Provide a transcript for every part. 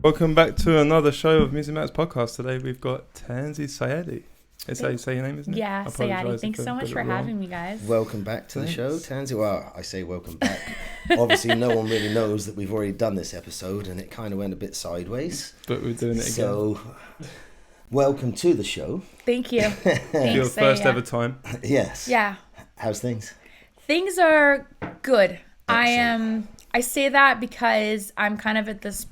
Welcome back to another show of Music Matters Podcast. Today we've got Tanzy Sayadi. That's how you say your name, isn't it? Yeah, Sayadi. Thanks so much for having me, guys. Welcome back to the show, Tanzy. Well, I say welcome back. Obviously, no one really knows that we've already done this episode, and it kind of went a bit sideways. But we're doing it again. So, welcome to the show. Thank you. Thanks, your first ever time. Yes. Yeah. How's things? Things are good. Excellent. I say that because I'm kind of at this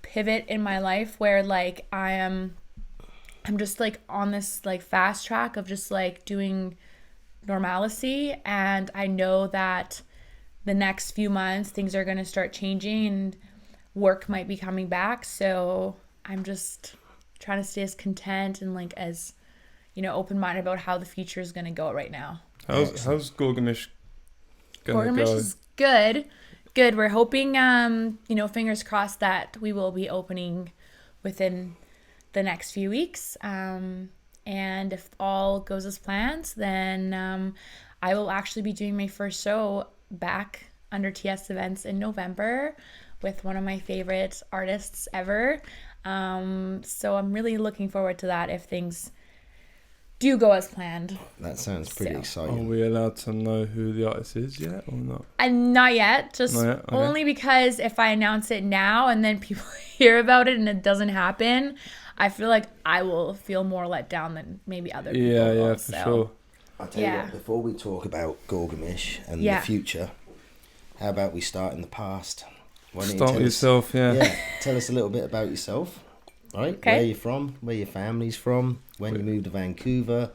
pivot in my life where like I'm just like on this like fast track of just like doing normalcy, and I know that the next few months things are going to start changing and work might be coming back, so I'm just trying to stay as content and like as, you know, open-minded about how the future is going to go right now. How's Gorgomish going to go? Gorgomish is good. We're hoping, you know, fingers crossed that we will be opening within the next few weeks. And if all goes as planned, then I will actually be doing my first show back under TS Events in November with one of my favorite artists ever. So I'm really looking forward to that if things do go as planned. That sounds pretty exciting. Are we allowed to know who the artist is yet or not? Not yet. Just Not yet? Okay. only because if I announce it now and then people hear about it and it doesn't happen, I feel like I will feel more let down than maybe other people will. Yeah, for sure. I'll tell you what, before we talk about Gorgomish and the future, how about we start in the past? Why don't Start with yourself, Yeah, tell us a little bit about yourself. Right, okay. Where you're from, where your family's from, when you moved to Vancouver,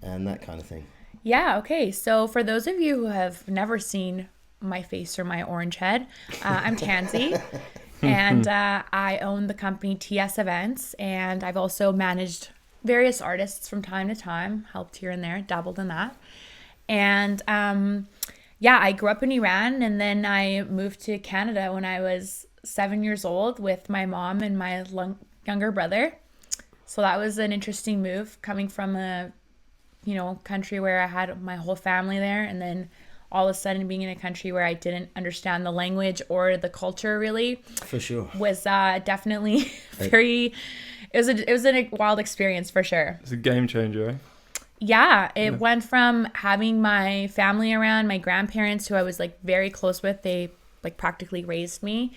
and that kind of thing. Yeah, okay. So for those of you who have never seen my face or my orange head, I'm Tanzy, and I own the company TS Events, and I've also managed various artists from time to time, helped here and there, dabbled in that. And I grew up in Iran, and then I moved to Canada when I was 7 years old with my mom and my younger brother. So that was an interesting move, coming from a, you know, country where I had my whole family there, and then all of a sudden being in a country where I didn't understand the language or the culture really. For sure. Was definitely very, it was a wild experience for sure. It's a game changer, eh? Yeah, it went from having my family around, my grandparents who I was like very close with, they like practically raised me,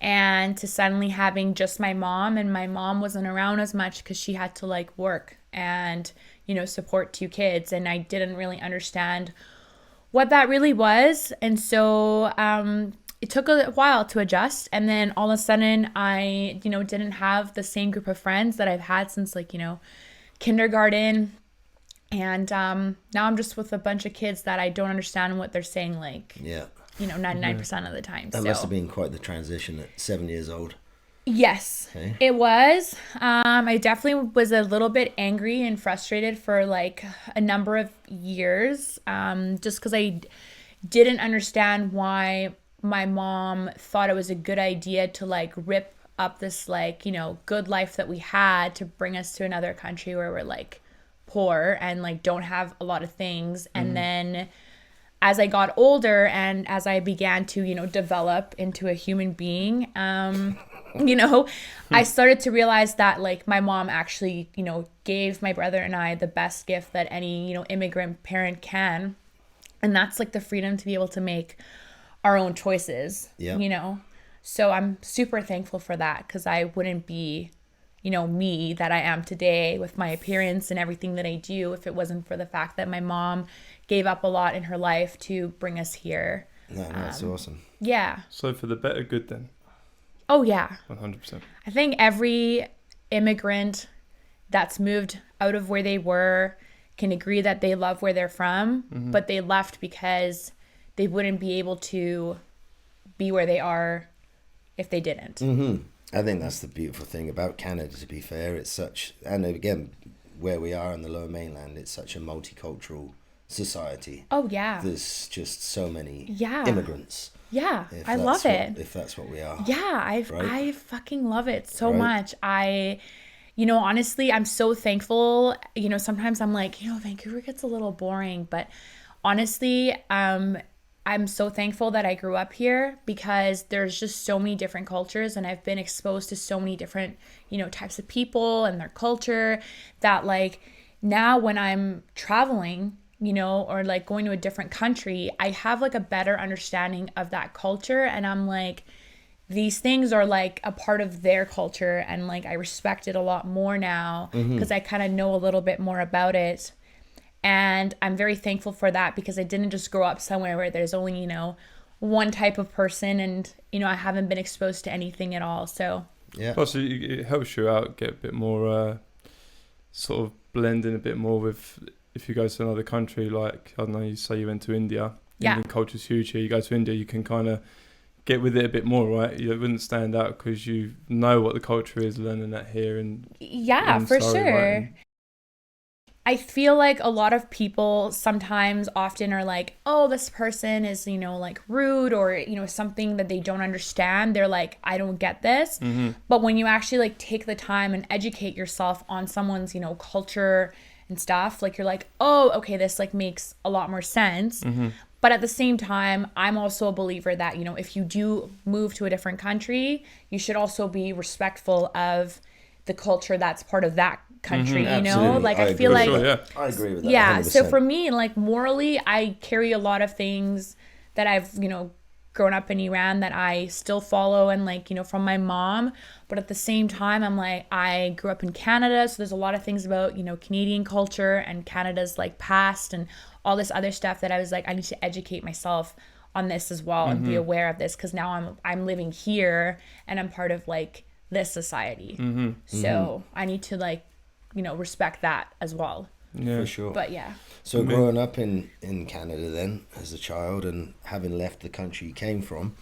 and to suddenly having just my mom, and my mom wasn't around as much because she had to like work and, you know, support two kids, and I didn't really understand what that really was. And so it took a while to adjust, and then all of a sudden I, you know, didn't have the same group of friends that I've had since like, you know, kindergarten. And now I'm just with a bunch of kids that I don't understand what they're saying, like, you know, 99% of the time. That must have been quite the transition at 7 years old. Yes, it was. I definitely was a little bit angry and frustrated for like a number of years, just because I didn't understand why my mom thought it was a good idea to like rip up this like, you know, good life that we had to bring us to another country where we're like poor and like don't have a lot of things. And then as I got older and as I began to, you know, develop into a human being, you know, I started to realize that like my mom actually, you know, gave my brother and I the best gift that any, you know, immigrant parent can. And that's like the freedom to be able to make our own choices, you know? So I'm super thankful for that, because I wouldn't be, you know, me that I am today with my appearance and everything that I do if it wasn't for the fact that my mom gave up a lot in her life to bring us here. No, that's awesome. Yeah. So for the better good then? Oh, yeah. 100%. I think every immigrant that's moved out of where they were can agree that they love where they're from, but they left because they wouldn't be able to be where they are if they didn't. I think that's the beautiful thing about Canada, to be fair. It's such, and again, where we are in the Lower Mainland, it's such a multicultural society. Oh, yeah. There's just so many Yeah. immigrants. Yeah, I love it. If that's what we are. Yeah, Right? I fucking love it so Right. much. You know, honestly, I'm so thankful. You know, sometimes I'm like, you know, Vancouver gets a little boring, but honestly, I'm so thankful that I grew up here because there's just so many different cultures, and I've been exposed to so many different, types of people and their culture that like now when I'm traveling, or like going to a different country, I have like a better understanding of that culture. And I'm like, these things are like a part of their culture, and like I respect it a lot more now because I kind of know a little bit more about it. And I'm very thankful for that because I didn't just grow up somewhere where there's only, one type of person, and, I haven't been exposed to anything at all. So yeah. Plus, it helps you out, get a bit more sort of blend in a bit more with, if you go to another country, like, I don't know, you say you went to India. Indian culture's huge here. You go to India, you can kind of get with it a bit more, right? You wouldn't stand out because you know what the culture is, learning that here. And for sure. Right? I feel like a lot of people sometimes often are like, oh, this person is, like rude or, something that they don't understand. They're like, I don't get this. But when you actually like take the time and educate yourself on someone's, culture and stuff, like you're like, oh, okay, this like makes a lot more sense. But at the same time, I'm also a believer that, if you do move to a different country, you should also be respectful of the culture that's part of that country, like I feel like I agree with that. Yeah, 100%. so for me, like morally, I carry a lot of things that I've grown up in Iran that I still follow, and like from my mom. But at the same time, I'm like, I grew up in Canada, so there's a lot of things about Canadian culture and Canada's like past and all this other stuff that I was like, I need to educate myself on this as well and be aware of this, because now I'm living here and I'm part of like this society. So I need to like respect that as well. Yeah, for sure. But yeah. So growing up in Canada then as a child and having left the country you came from,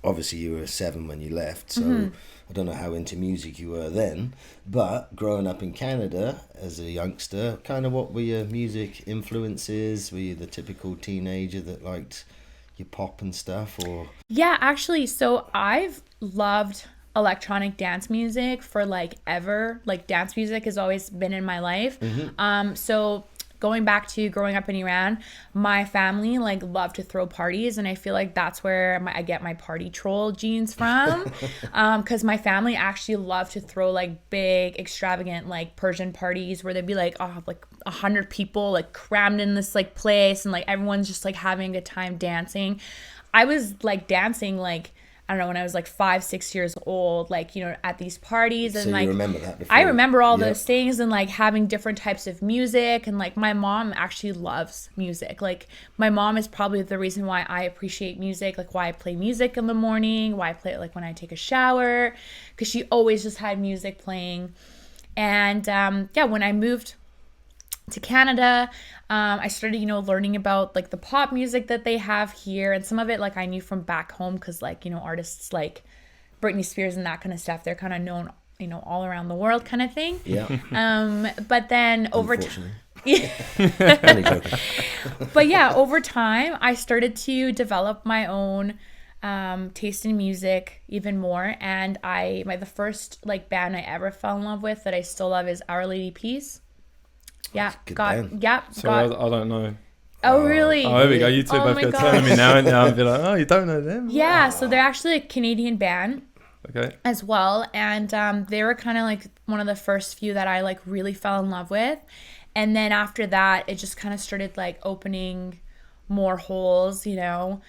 obviously you were 7 when you left, so I don't know how into music you were then, but growing up in Canada as a youngster, kind of what were your music influences? Were you the typical teenager that liked your pop and stuff, or? Yeah, actually, so I've loved electronic dance music for like ever. Like dance music has always been in my life. So going back to growing up in Iran, my family like loved to throw parties, and I feel like that's where I get my party troll genes from. Because my family actually loved to throw like big extravagant like Persian parties where they'd be like, oh, like 100 people like crammed in this like place, and like everyone's just like having a good time dancing. I was like dancing like, I don't know, when I was like 5-6 years old, like, at these parties. And so like, you remember that before? I remember all those things, and like having different types of music. And like my mom actually loves music. Like my mom is probably the reason why I appreciate music, like why I play music in the morning, why I play it like when I take a shower, because she always just had music playing. And when I moved to Canada, I started, learning about like the pop music that they have here, and some of it like I knew from back home because like, artists like Britney Spears and that kind of stuff, they're kind of known, all around the world kind of thing. Yeah. But then over time, but yeah, over time I started to develop my own taste in music even more, and the first like band I ever fell in love with that I still love is Our Lady Peace. Yeah, So I don't know. Oh, really? Oh, there we go. You two both got telling me now and now and be like, oh, you don't know them? Yeah, so they're actually a Canadian band. Okay. As well, and they were kind of like one of the first few that I like really fell in love with, and then after that, it just kind of started like opening more holes, and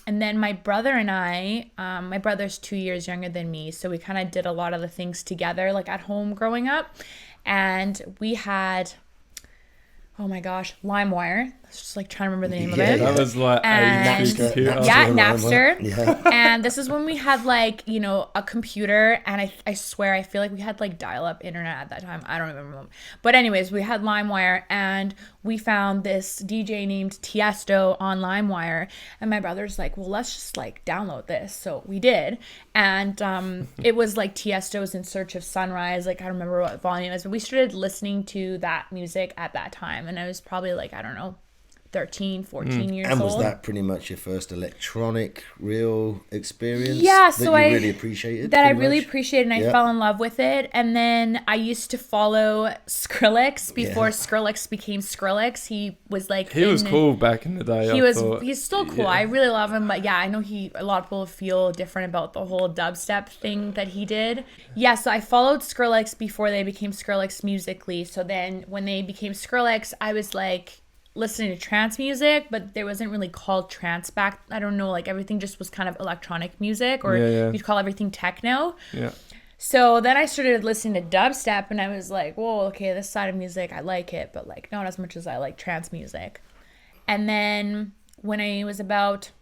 then my brother and I, my brother's 2 years younger than me, so we kind of did a lot of the things together, like at home growing up. And we had, oh my gosh, LimeWire. I was just like trying to remember the name of it. That was like Napster. Yeah, And this is when we had like, a computer, and I swear I feel like we had like dial-up internet at that time. I don't remember. But anyways, we had LimeWire, and we found this DJ named Tiesto on LimeWire, and my brother's like, well, let's just like download this. So we did, and it was like Tiesto's In Search of Sunrise. Like I don't remember what volume it is, but we started listening to that music at that time, and I was probably like, I don't know, 13, 14 years old. And was that pretty much your first electronic real experience? Yeah, so I really appreciated. That I really appreciated, and I fell in love with it. And then I used to follow Skrillex before Skrillex became Skrillex. He was like he was cool back in the day. He's still cool. I really love him, but yeah, I know a lot of people feel different about the whole dubstep thing that he did. Yeah, so I followed Skrillex before they became Skrillex musically. So then when they became Skrillex, I was like listening to trance music, but there wasn't really called trance back. I don't know, like everything just was kind of electronic music, or you'd call everything techno. Yeah. So then I started listening to dubstep, and I was like, whoa, okay, this side of music, I like it, but like not as much as I like trance music. And then when I was about,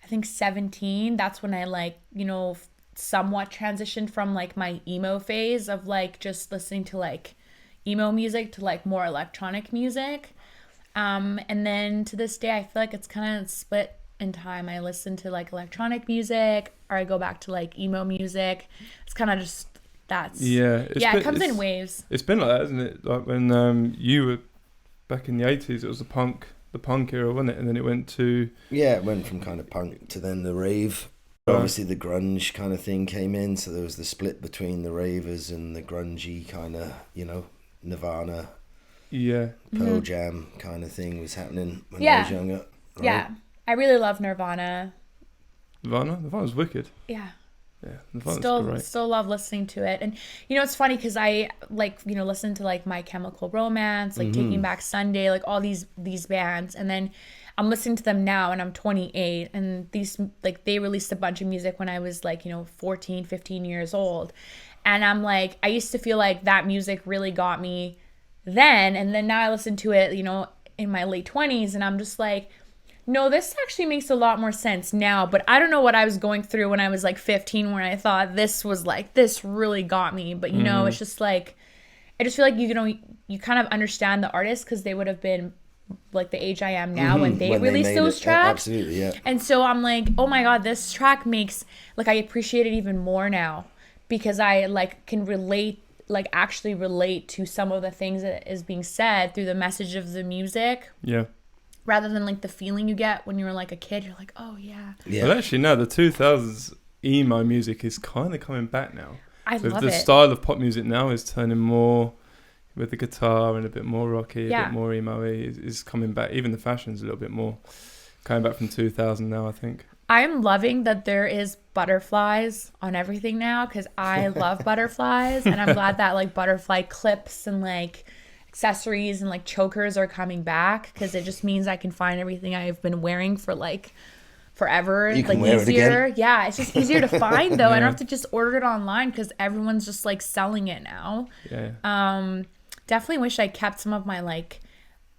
I think 17, that's when I like, you know, somewhat transitioned from like my emo phase of like just listening to like emo music to like more electronic music. And then to this day, I feel like it's kind of split in time. I listen to like electronic music, or I go back to like emo music. It's kind of just, it comes in waves. It's been like that, isn't it? Like when you were back in the 80s, it was the punk era, wasn't it? And then it went to... Yeah, it went from kind of punk to then the rave. Obviously the grunge kind of thing came in, so there was the split between the ravers and the grungy kind of, you know, Nirvana, Pearl Jam kind of thing was happening when I was younger. Right? Yeah, I really love Nirvana. Nirvana's wicked. Yeah. Yeah, Nirvana's great. Still love listening to it. And you know, it's funny because I like, you know, listen to like My Chemical Romance, like Taking Back Sunday, like all these bands, and then I'm listening to them now and I'm 28, and these, like, they released a bunch of music when I was like, you know, 14, 15 years old. And I'm like, I used to feel like that music really got me then. And then now I listen to it, you know, in my late 20s, and I'm just like, no, this actually makes a lot more sense now. But I don't know what I was going through when I was like 15, where I thought this was like, this really got me. But, you know, it's just like, I just feel like, you know, you kind of understand the artist because they would have been like the age I am now when they released those tracks. Absolutely, yeah. And so I'm like, oh my God, this track makes, like, I appreciate it even more now because I like can relate, like actually relate to some of the things that is being said through the message of the music. Yeah. Rather than like the feeling you get when you were like a kid, you're like, oh yeah. Well, actually, no, the 2000s emo music is kind of coming back now. I love it. The style of pop music now is turning more with the guitar and a bit more rocky, a bit more emo-y is coming back. Even the fashion's a little bit more coming back from 2000 now, I think. I'm loving that there is butterflies on everything now because I love butterflies, and I'm glad that like butterfly clips and like accessories and like chokers are coming back because it just means I can find everything I've been wearing for like forever. You can like wear easier. It again. Yeah, it's just easier to find though. I don't have to just order it online because everyone's just like selling it now. Definitely wish I kept some of my like,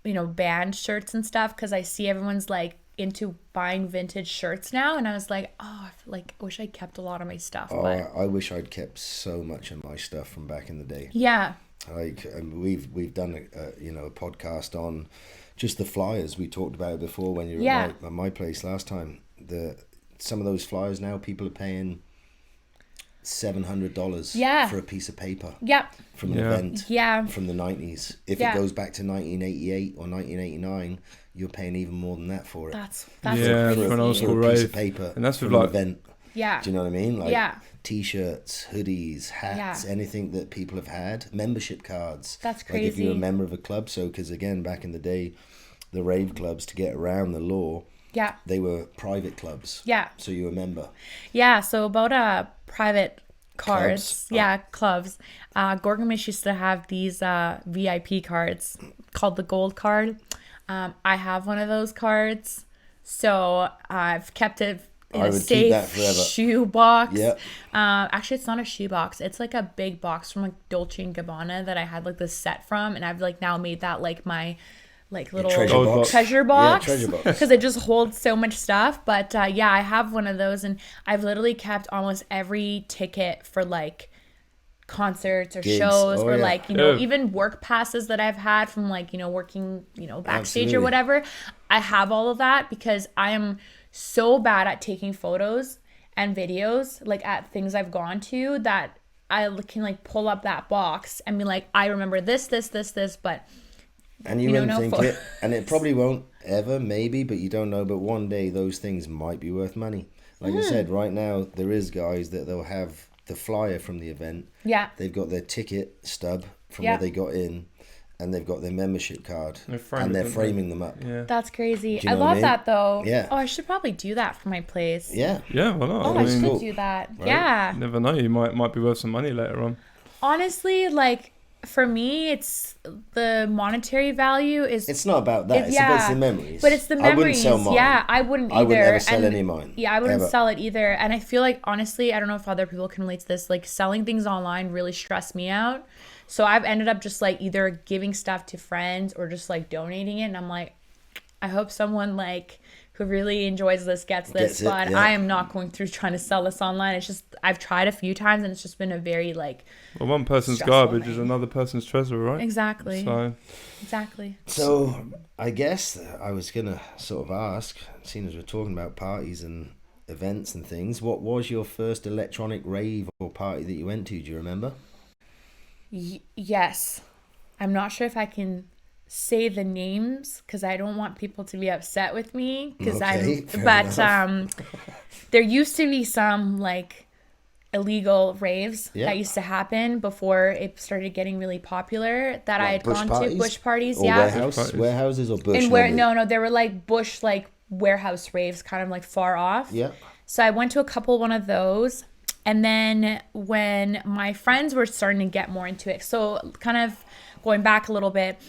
you know, band shirts and stuff because I see everyone's like into buying vintage shirts now, and I was like, oh, I wish I kept a lot of my stuff. But I wish I'd kept so much of my stuff from back in the day. Yeah. Like we've done a podcast on just the flyers. We talked about it before when you were at my place last time. Some of those flyers now people are paying $700 for a piece of paper. Yep. From an event. From the 90s. If it goes back to 1988 or 1989, you're paying even more than that for it. That's crazy. For an old school piece of paper. And that's for an event. Yeah. Do you know what I mean? Like t-shirts, hoodies, hats, anything that people have had. Membership cards. That's crazy. Like if you're a member of a club. So, because again, back in the day, the rave clubs, to get around the law, they were private clubs. Yeah. So you were a member. Yeah. So about private cards. Clubs. Gorgomish used to have these VIP cards called the gold card. I have one of those cards. So I've kept it in a safe shoe box. Yeah. Actually, it's not a shoe box. It's like a big box from like Dolce & Gabbana that I had like this set from, and I've like now made that like my like little treasure box because it just holds so much stuff. But I have one of those, and I've literally kept almost every ticket for like concerts or shows or like, you know, even work passes that I've had from like, you know, working, you know, backstage or whatever. I have all of that because I am so bad at taking photos and videos like at things I've gone to that I can like pull up that box and be like, I remember this, but And you wouldn't think it, and it probably won't ever, maybe, but you don't know. But one day those things might be worth money. Like you said, right now there is guys that they'll have the flyer from the event. Yeah. They've got their ticket stub from where they got in, and they've got their membership card, and they're framing them up. Yeah. That's crazy. You know I love that though. Yeah. Oh, I should probably do that for my place. Yeah. Yeah, why not? Oh, I should do that. Right? Yeah. You never know. You might be worth some money later on. Honestly, like, for me, it's the monetary value is... It's not about that. It's about the memories. But it's the memories. I wouldn't sell mine. Yeah, I wouldn't either. I wouldn't ever sell any of mine. Yeah, I wouldn't sell it either. And I feel like, honestly, I don't know if other people can relate to this, like, selling things online really stressed me out. So I've ended up just, like, either giving stuff to friends or just, like, donating it. And I'm like, I hope someone, like... who really enjoys this gets this, but I am not going through trying to sell this online. It's just, I've tried a few times and it's just been a very like... Well, one person's garbage is another person's treasure, right? Exactly. Exactly. So I guess I was going to sort of ask, seeing as we're talking about parties and events and things, what was your first electronic rave or party that you went to? Do you remember? Yes. I'm not sure if I can... say the names because I don't want people to be upset with me because there used to be some like illegal raves that used to happen before it started getting really popular that I had gone to bush parties or warehouses or bush no they were like bush like warehouse raves kind of like far off. So I went to a couple one of those, and then when my friends were starting to get more into it, so kind of going back a little bit,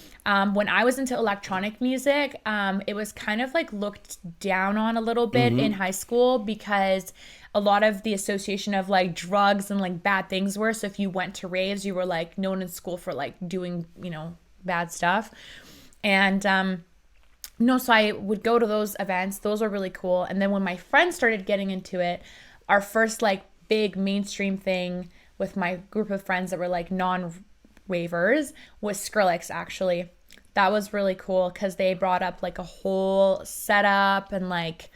when I was into electronic music, it was kind of like looked down on a little bit in high school because a lot of the association of like drugs and like bad things were. So if you went to raves, you were like known in school for like doing, you know, bad stuff. And so I would go to those events. Those were really cool. And then when my friends started getting into it, our first like big mainstream thing with my group of friends that were like non-ravers was Skrillex, actually. That was really cool because they brought up like a whole setup and like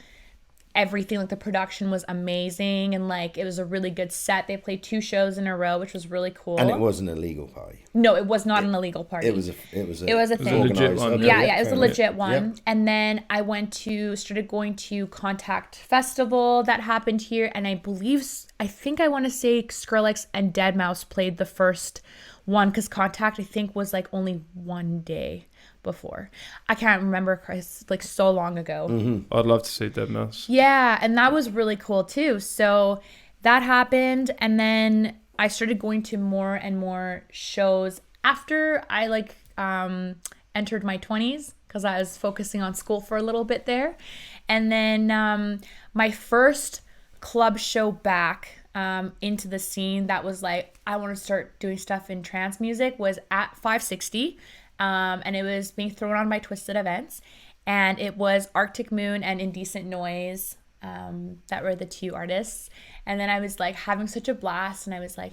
everything. Like the production was amazing and like it was a really good set. They played 2 shows in a row, which was really cool. And it wasn't an illegal party. No, it was not an illegal party. It was a thing. It was a legit one. Yeah, it was a legit one. Yep. And then I started going to Contact Festival that happened here, and I think I want to say Skrillex and Deadmau5 played the first one because Contact I think was like only one day before. I can't remember, it's like so long ago. I'd love to see Deadmau5. Yeah, and that was really cool too. So that happened, and then I started going to more and more shows after I like entered my 20s because I was focusing on school for a little bit there. And then my first club show back into the scene that was like, I want to start doing stuff in trance music was at 560. And it was being thrown on by Twisted Events. And it was Arctic Moon and Indecent Noise that were the 2 artists. And then I was like having such a blast, and I was like,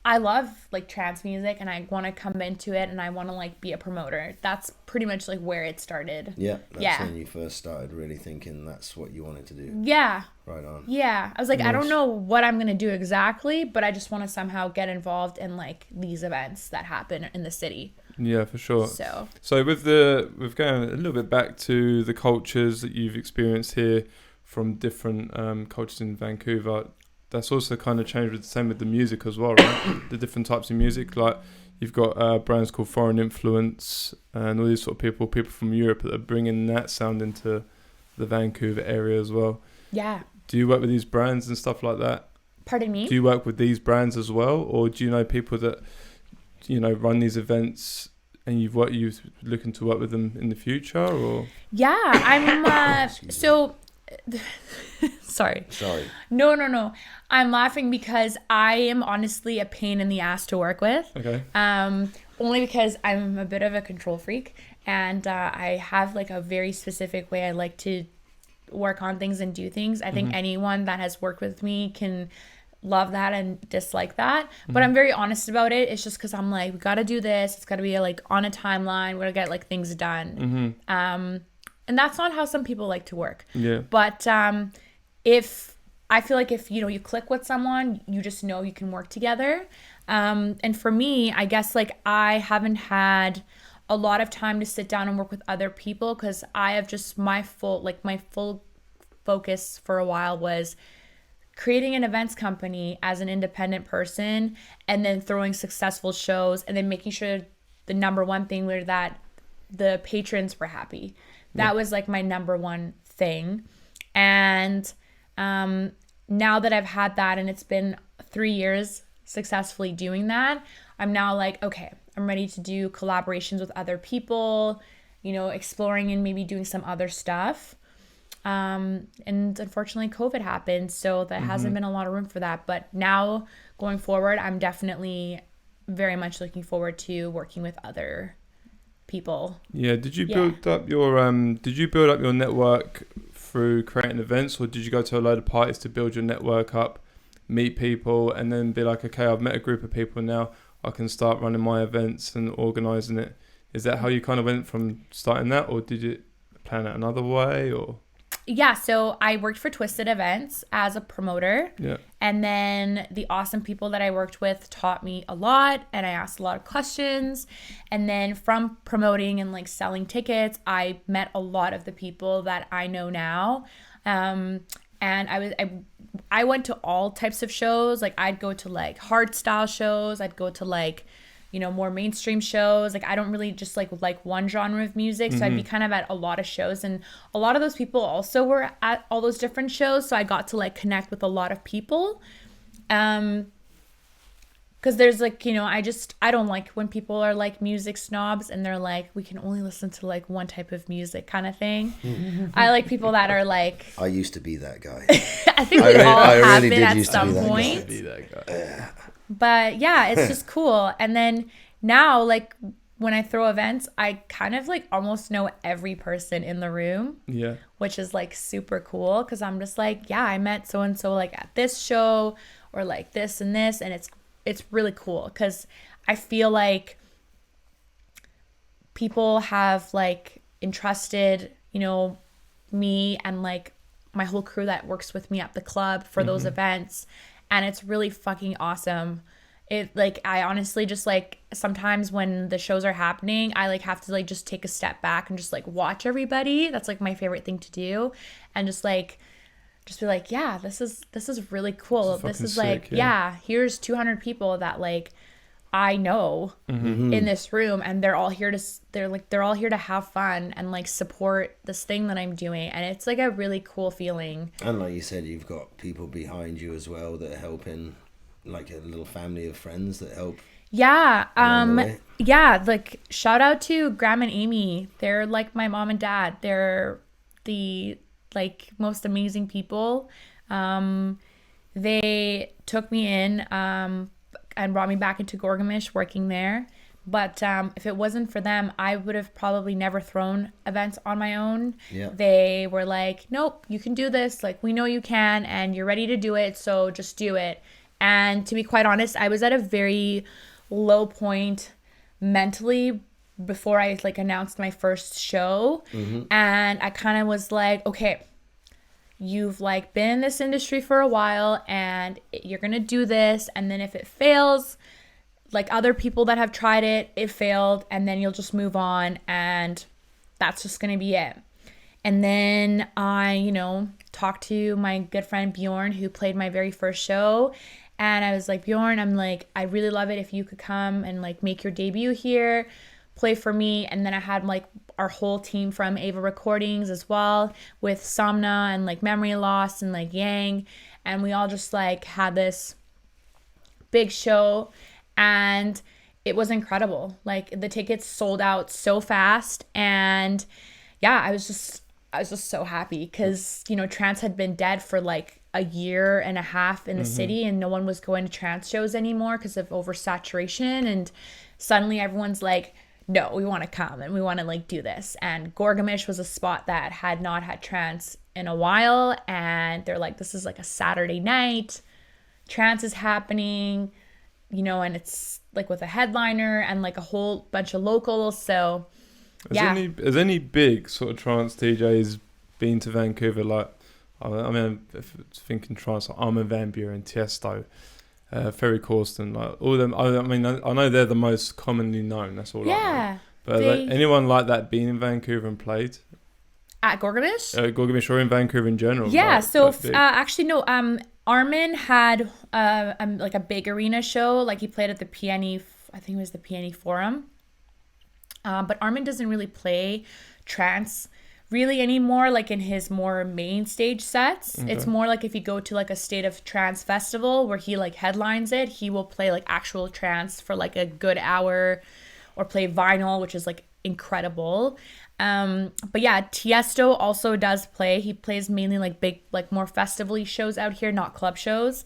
I love like trance music and I want to come into it and I want to like be a promoter. That's pretty much like where it started. Yeah, that's when you first started really thinking that's what you wanted to do. Yeah. Right on. Yeah. I was like, nice. I don't know what I'm going to do exactly, but I just want to somehow get involved in like these events that happen in the city. Yeah, for sure. So with going a little bit back to the cultures that you've experienced here from different cultures in Vancouver, that's also kind of changed with the same with the music as well, right? The different types of music, like you've got brands called Foreign Influence and all these sort of people from Europe that are bringing that sound into the Vancouver area as well. Yeah. Do you work with these brands and stuff like that? Pardon me? Do you work with these brands as well, or do you know people that run these events and you're looking to work with them in the future? Or yeah, I'm so. Sorry. No. I'm laughing because I am honestly a pain in the ass to work with. Okay. Only because I'm a bit of a control freak, and I have like a very specific way I like to work on things and do things. I think anyone that has worked with me can love that and dislike that, but I'm very honest about it. It's just because I'm like, we got to do this. It's got to be like on a timeline. We're gonna get like things done. And that's not how some people like to work. Yeah. But if I feel like if you click with someone, you just know you can work together. And for me, I guess like I haven't had a lot of time to sit down and work with other people, because I have just my full focus for a while was creating an events company as an independent person, and then throwing successful shows, and then making sure the number one thing were that the patrons were happy. That was like my number one thing. And now that I've had that and it's been 3 years successfully doing that, I'm now like, okay, I'm ready to do collaborations with other people, you know, exploring and maybe doing some other stuff. And unfortunately COVID happened, so there hasn't been a lot of room for that. But now going forward, I'm definitely very much looking forward to working with other people. Yeah. Did you build up your network through creating events, or did you go to a load of parties to build your network up, meet people, and then be like, okay, I've met a group of people now, I can start running my events and organizing it? Is that how you kind of went from starting that, or did you plan it another way, or? Yeah, so I worked for Twisted Events as a promoter. Yeah. And then the awesome people that I worked with taught me a lot, and I asked a lot of questions. And then from promoting and like selling tickets, I met a lot of the people that I know now. And I went to all types of shows. Like I'd go to like hard style shows. I'd go to like, you know, more mainstream shows. Like I don't really just like one genre of music. So I'd be kind of at a lot of shows, and a lot of those people also were at all those different shows. So I got to like connect with a lot of people. Because there's like, you know, I don't like when people are like music snobs and they're like, we can only listen to like one type of music kind of thing. I like people that are like, I used to be that guy. I think we all have been at some point. But yeah, it's just cool. And then now, like when I throw events, I kind of like almost know every person in the room. Yeah. Which is like super cool, because I'm just like, yeah, I met so and so like at this show, or like this and this, and it's really cool because I feel like people have like entrusted, you know, me and like my whole crew that works with me at the club for those events. And it's really fucking awesome. It like, I honestly just like, sometimes when the shows are happening, I like have to like just take a step back and just like watch everybody. That's like my favorite thing to do. And just be like, yeah, this is really cool. This is like, sick, yeah, here's 200 people that like I know in this room, and they're all here to have fun and like support this thing that I'm doing, and it's like a really cool feeling. And like you said, you've got people behind you as well that are helping, like a little family of friends that help. Yeah. Yeah, like shout out to Graham and Amy. They're like my mom and dad. They're the like most amazing people. They took me in and brought me back into Gorgomish working there. But if it wasn't for them, I would have probably never thrown events on my own. Yeah. They were like, nope, you can do this. Like, we know you can, and you're ready to do it, so just do it. And to be quite honest, I was at a very low point mentally before I like announced my first show. And I kind of was like, okay, you've like been in this industry for a while, and you're gonna do this, and then if it fails, like other people that have tried it failed, and then you'll just move on, and that's just gonna be it. And then I, you know, talked to my good friend Bjorn, who played my very first show, and I was like, Bjorn, I'm like, I really love it if you could come and like make your debut here, play for me. And then I had like our whole team from Ava Recordings as well, with Somna and like Memory Loss and like Yang, and we all just like had this big show, and it was incredible. Like the tickets sold out so fast, and yeah, I was just so happy because, you know, trance had been dead for like a year and a half in the city, and no one was going to trance shows anymore because of oversaturation. And suddenly everyone's like, no, we want to come and we want to like do this. And Gorgomish was a spot that had not had trance in a while, and they're like, this is like a Saturday night, trance is happening, you know, and it's like with a headliner and like a whole bunch of locals. So has any big sort of trance DJs been to Vancouver? Like, I mean, if it's thinking trance, like Armin Van Buurin, Tiesto, Ferry Corsten, like all of them. I mean, I know they're the most commonly known. That's all. Yeah. But anyone like that been in Vancouver and played? At Gorgomish? Gorgomish or in Vancouver in general? Yeah, so actually no, Armin had like a big arena show. Like he played at the PNE, I think it was the PNE Forum. But Armin doesn't really play trance really anymore, like in his more main stage sets. Okay. It's more like if you go to like a State of Trance festival where he like headlines it, he will play like actual trance for like a good hour, or play vinyl, which is like incredible. But yeah, Tiesto also does play. He plays mainly like big, like more festively shows out here, not club shows.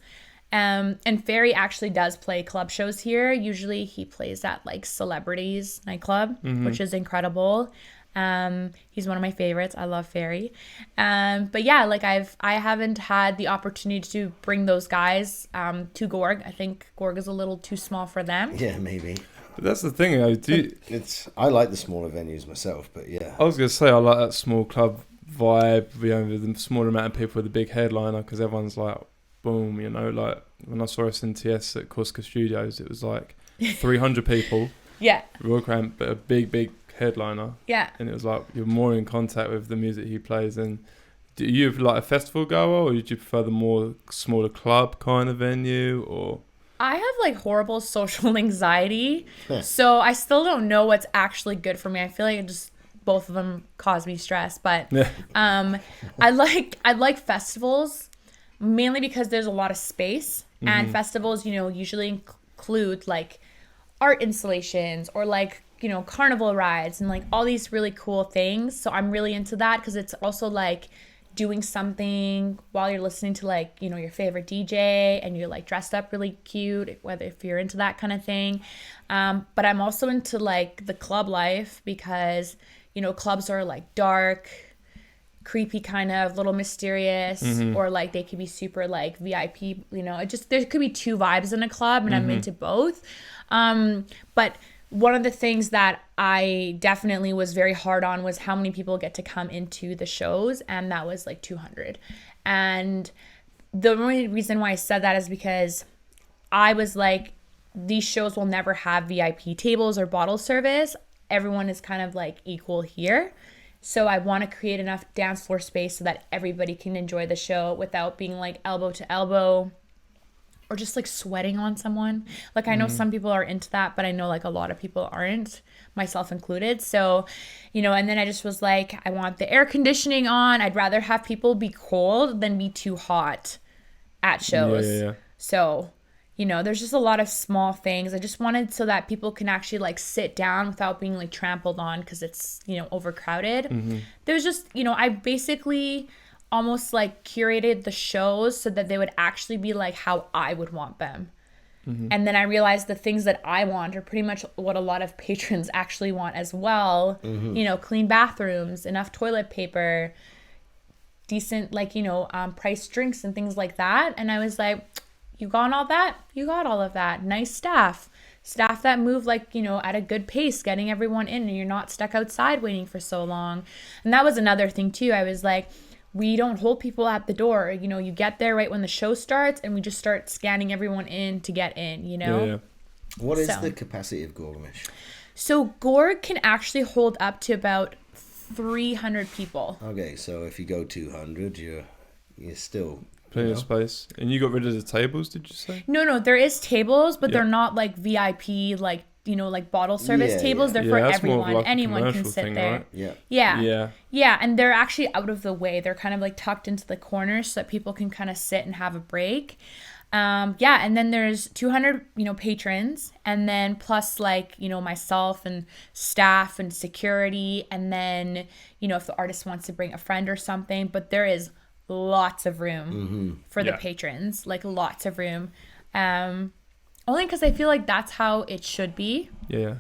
And Ferry actually does play club shows here. Usually he plays at like Celebrities Nightclub, which is incredible. He's one of my favorites. I love Ferry. But yeah, like I haven't had the opportunity to bring those guys to Gorg. I think Gorg is a little too small for them. Yeah, maybe. But that's the thing. I like the smaller venues myself, but yeah. I was gonna say I like that small club vibe. With the smaller amount of people with a big headliner, because everyone's like, boom. Like when I saw SNTS at Corska Studios, it was like 300 people. Yeah. Real cramp, but a big headliner. Yeah. And it was like you're more in contact with the music he plays. And do you like a festival goer, or do you prefer the more smaller club kind of venue, or? I have like horrible social anxiety, so I still don't know what's actually good for me. I feel like both of them cause me stress, but I like festivals mainly because there's a lot of space, and festivals, usually include like art installations or like carnival rides and like all these really cool things. So I'm really into that because it's also like doing something while you're listening to like your favorite DJ, and you're like dressed up really cute, whether if you're into that kind of thing. But I'm also into like the club life because clubs are like dark, creepy, kind of little mysterious, or like they could be super like VIP. There could be two vibes in a club, and I'm into both. But one of the things that I definitely was very hard on was how many people get to come into the shows, and that was like 200. And the only reason why I said that is because I was like, these shows will never have VIP tables or bottle service. Everyone is kind of like equal here. So I want to create enough dance floor space so that everybody can enjoy the show without being like elbow to elbow, or just like sweating on someone. Like I know some people are into that, but I know like a lot of people aren't, myself included. So, and then I just was like, I want the air conditioning on. I'd rather have people be cold than be too hot at shows. Yeah. So, there's just a lot of small things. I just wanted so that people can actually like sit down without being like trampled on because it's, overcrowded. There's just, I basically almost like curated the shows so that they would actually be like how I would want them. And then I realized the things that I want are pretty much what a lot of patrons actually want as well. Clean bathrooms, enough toilet paper, decent like priced drinks and things like that. And I was like, you got all that? You got all of that. Nice staff that move like at a good pace, getting everyone in, and you're not stuck outside waiting for so long. And that was another thing too. I was like, we don't hold people at the door. You get there right when the show starts, and we just start scanning everyone in to get in, Yeah. What is the capacity of Gorgomish? So Gorg can actually hold up to about 300 people. Okay, so if you go 200, you're still... Plenty of space. And you got rid of the tables, did you say? No, there is tables, but they're not like VIP, like like bottle service tables. They're for everyone. Like anyone can sit there. Right? Yeah, and they're actually out of the way. They're kind of like tucked into the corners so that people can kind of sit and have a break. And then there's 200, patrons, and then plus like, myself and staff and security, and then, if the artist wants to bring a friend or something, but there is lots of room for the patrons, like lots of room. Only because I feel like that's how it should be. Yeah.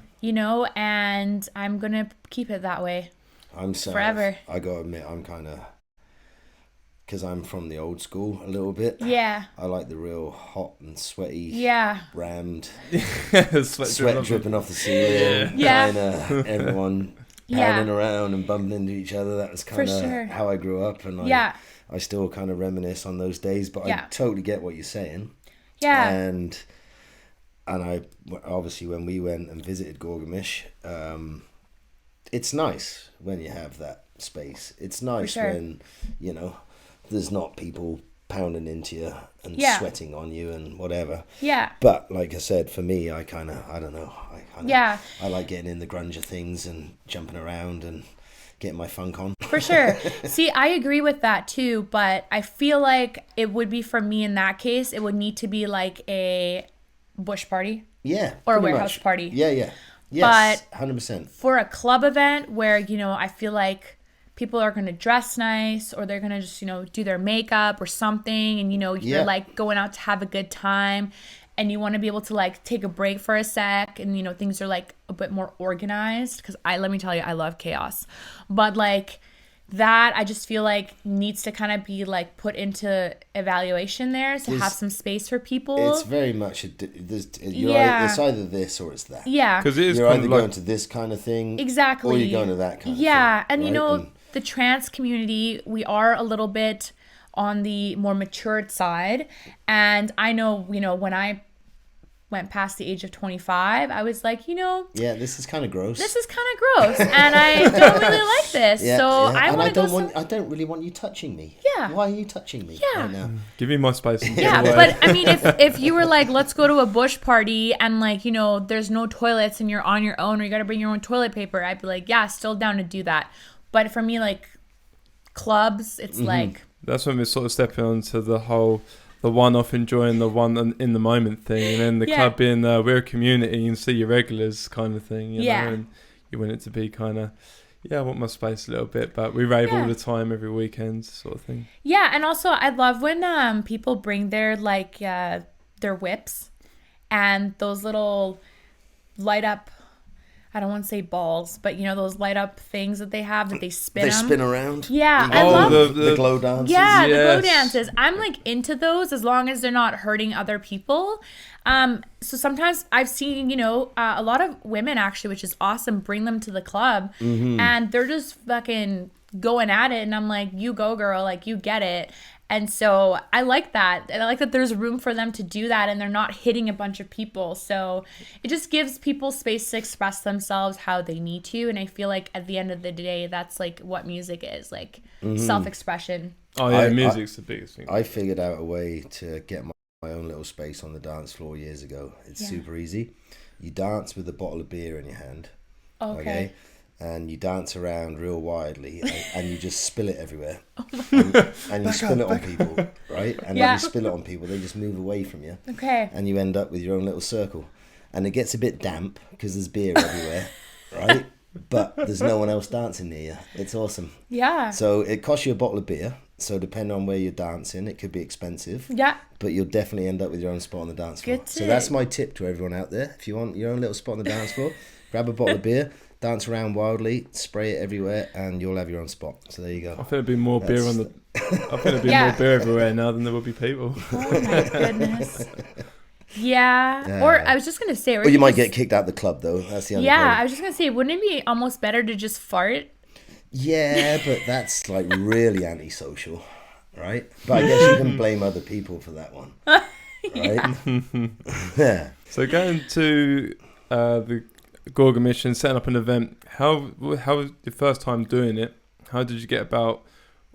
And I'm going to keep it that way. Forever. I got to admit, I'm kind of... Because I'm from the old school a little bit. Yeah. I like the real hot and sweaty, rammed, sweat dripping off the ceiling. Yeah. Kind of everyone pounding around and bumping into each other. That was kind of how I grew up. And I still kind of reminisce on those days. But I totally get what you're saying. Yeah. And I obviously, when we went and visited Gorgomish, it's nice when you have that space. It's nice sure. when, you know, there's not people pounding into you and sweating on you and whatever. Yeah. But like I said, for me, I don't know. I like getting in the grunge of things and jumping around and getting my funk on. For sure. See, I agree with that too, but I feel like it would be, for me in that case, it would need to be like a bush party. Yeah. Or a warehouse party. Yeah. Yes, but 100%. For a club event where, you know, I feel like people are going to dress nice, or they're going to just, you know, do their makeup or something, and, you know, you're like going out to have a good time, and you want to be able to like take a break for a sec, and, you know, things are like a bit more organized, because let me tell you, I love chaos. But like that, I just feel like needs to kind of be like put into evaluation there to have some space for people. It's very much it's either this or it's that. Yeah, because you're either going to this kind of thing, exactly, or you're going to that kind of thing. Yeah, and right? you know, the trance community, we are a little bit on the more matured side, and I know, you know, when I went past the age of 25, I was like, you know, this is kind of gross. And I don't really like this. I don't really want you touching me. Yeah. Why are you touching me right now? Give me my space. Yeah, but I mean, if you were like, let's go to a bush party and like, you know, there's no toilets and you're on your own, or you got to bring your own toilet paper, I'd be like, yeah, still down to do that. But for me, like clubs, it's like, that's when we're sort of stepping onto the one-off, enjoying the one in the moment thing, and then the club being we're a community and see your regulars kind of thing, you know, and you want it to be kind of, I want my space a little bit, but we rave all the time every weekend sort of thing. Yeah, and also I love when people bring their like their whips and those little light up, I don't want to say balls, but you know those light up things that they have that they spin. They spin around. Yeah, I love the glow dances. Yeah, the glow dances. I'm like into those as long as they're not hurting other people. So sometimes I've seen, you know, a lot of women actually, which is awesome, bring them to the club, and they're just fucking going at it, and I'm like, you go, girl, like you get it. And so I like that. And I like that there's room for them to do that and they're not hitting a bunch of people. So it just gives people space to express themselves how they need to. And I feel like at the end of the day, that's like what music is, like self-expression. Oh yeah, music's the biggest thing. I figured out a way to get my own little space on the dance floor years ago. It's super easy. You dance with a bottle of beer in your hand. Okay. And you dance around real wildly, and you just spill it everywhere. And you spill it on people, right? And when you spill it on people, they just move away from you. Okay. And you end up with your own little circle. And it gets a bit damp because there's beer everywhere, right? But there's no one else dancing near you. It's awesome. Yeah. So it costs you a bottle of beer. So depending on where you're dancing, it could be expensive. Yeah. But you'll definitely end up with your own spot on the dance floor. So that's my tip to everyone out there. If you want your own little spot on the dance floor, grab a bottle of beer. Dance around wildly, spray it everywhere, and you'll have your own spot. So there you go. I think there'd be more beer on the. I think there'd be more beer everywhere now than there would be people. Oh my goodness. Yeah. Or I was just gonna say. Or you might get kicked out the club though. That's the only problem. I was just gonna say, wouldn't it be almost better to just fart? Yeah, but that's like really antisocial, right? But I guess you can blame other people for that one, right? Yeah. So going to the Gorgomish and setting up an event, how was your first time doing it? How did you get about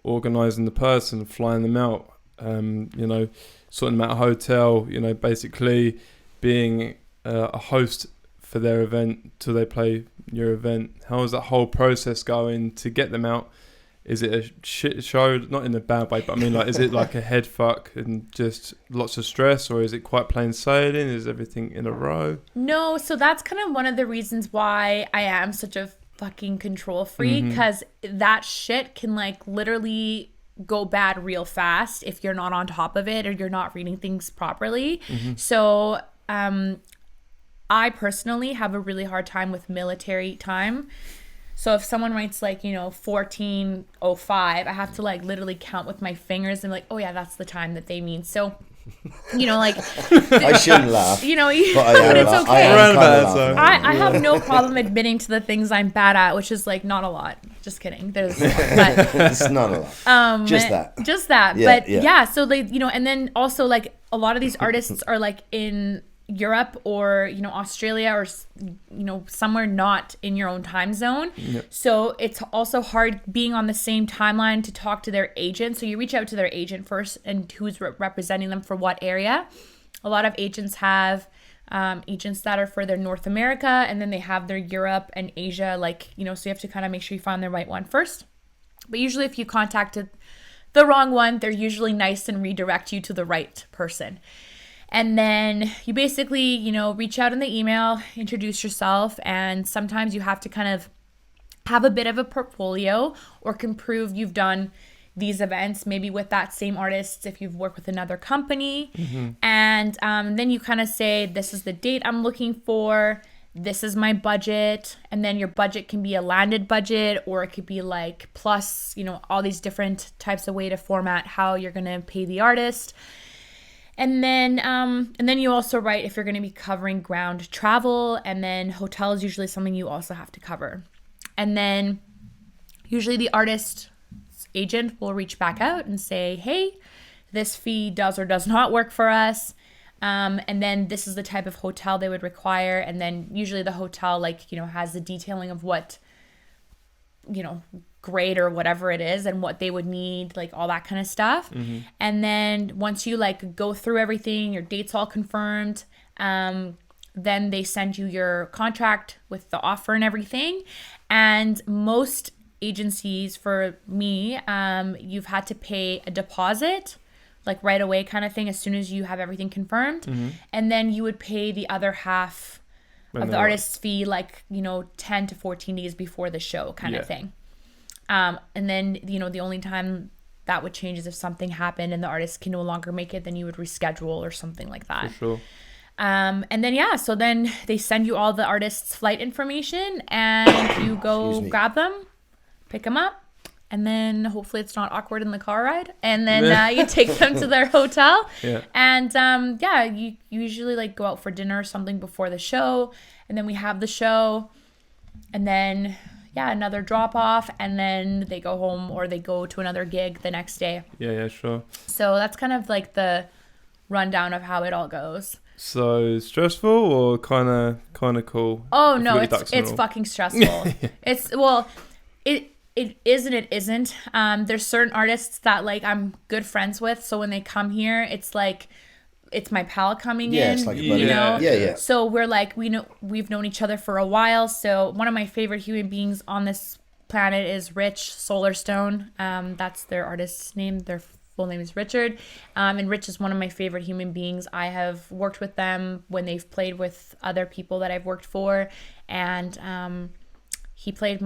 organising the person, flying them out, you know, sorting them out a hotel, you know, basically being a host for their event till they play your event? How is that whole process going to get them out? Is it a shit show? Not in a bad way, but I mean, like, is it like a head fuck and just lots of stress, or is it quite plain sailing? Is everything in a row? No, so that's kind of one of the reasons why I am such a fucking control freak, because that shit can like literally go bad real fast if you're not on top of it or you're not reading things properly. So I personally have a really hard time with military time. So if someone writes like, you know, 14:05, I have to like literally count with my fingers and like, oh yeah, that's the time that they mean. So, you know, like I shouldn't laugh. You know, but it's okay. I have no problem admitting to the things I'm bad at, which is like not a lot. Just kidding. There's but, it's not a lot. Just that. Yeah, but yeah, so like, you know, and then also like a lot of these artists are like in, Europe or, you know, Australia or, you know, somewhere not in your own time zone. Yep. So it's also hard being on the same timeline to talk to their agent. So you reach out to their agent first and who's representing them for what area. A lot of agents have agents that are for their North America, and then they have their Europe and Asia, like, you know, so you have to kind of make sure you find the right one first. But usually if you contacted the wrong one, they're usually nice and redirect you to the right person. And then you basically, you know, reach out in the email, introduce yourself, and sometimes you have to kind of have a bit of a portfolio or can prove you've done these events, maybe with that same artist if you've worked with another company. And then you kind of say, this is the date I'm looking for, this is my budget. And then your budget can be a landed budget, or it could be like plus, you know, all these different types of way to format how you're going to pay the artist. And then you also write if you're going to be covering ground travel, and then hotel is usually something you also have to cover. And then usually the artist's agent will reach back out and say, hey, this fee does or does not work for us. And then this is the type of hotel they would require. And then usually the hotel, like, you know, has the detailing of what, you know, grade or whatever it is and what they would need, like all that kind of stuff. And then once you like go through everything, your date's all confirmed, then they send you your contract with the offer and everything. And most agencies, for me, you've had to pay a deposit like right away kind of thing as soon as you have everything confirmed. And then you would pay the other half of the artist's fee, like, you know, 10 to 14 days before the show kind of thing. And then, you know, the only time that would change is if something happened and the artist can no longer make it, then you would reschedule or something like that. For sure. And then, yeah, so then they send you all the artist's flight information and you go grab them, pick them up, and then hopefully it's not awkward in the car ride. And then you take them to their hotel. And you usually like go out for dinner or something before the show. And then we have the show. And then, another drop off. And then they go home or they go to another gig the next day. Yeah, sure. So that's kind of like the rundown of how it all goes. So stressful or kind of cool? Oh, no, it's fucking stressful. It is and it isn't. There's certain artists that like I'm good friends with, so when they come here, it's like it's my pal coming in. It's like a buddy. You know? Yeah. So we're like we've known each other for a while. So one of my favorite human beings on this planet is Rich Solarstone. That's their artist's name. Their full name is Richard. And Rich is one of my favorite human beings. I have worked with them when they've played with other people that I've worked for, and he played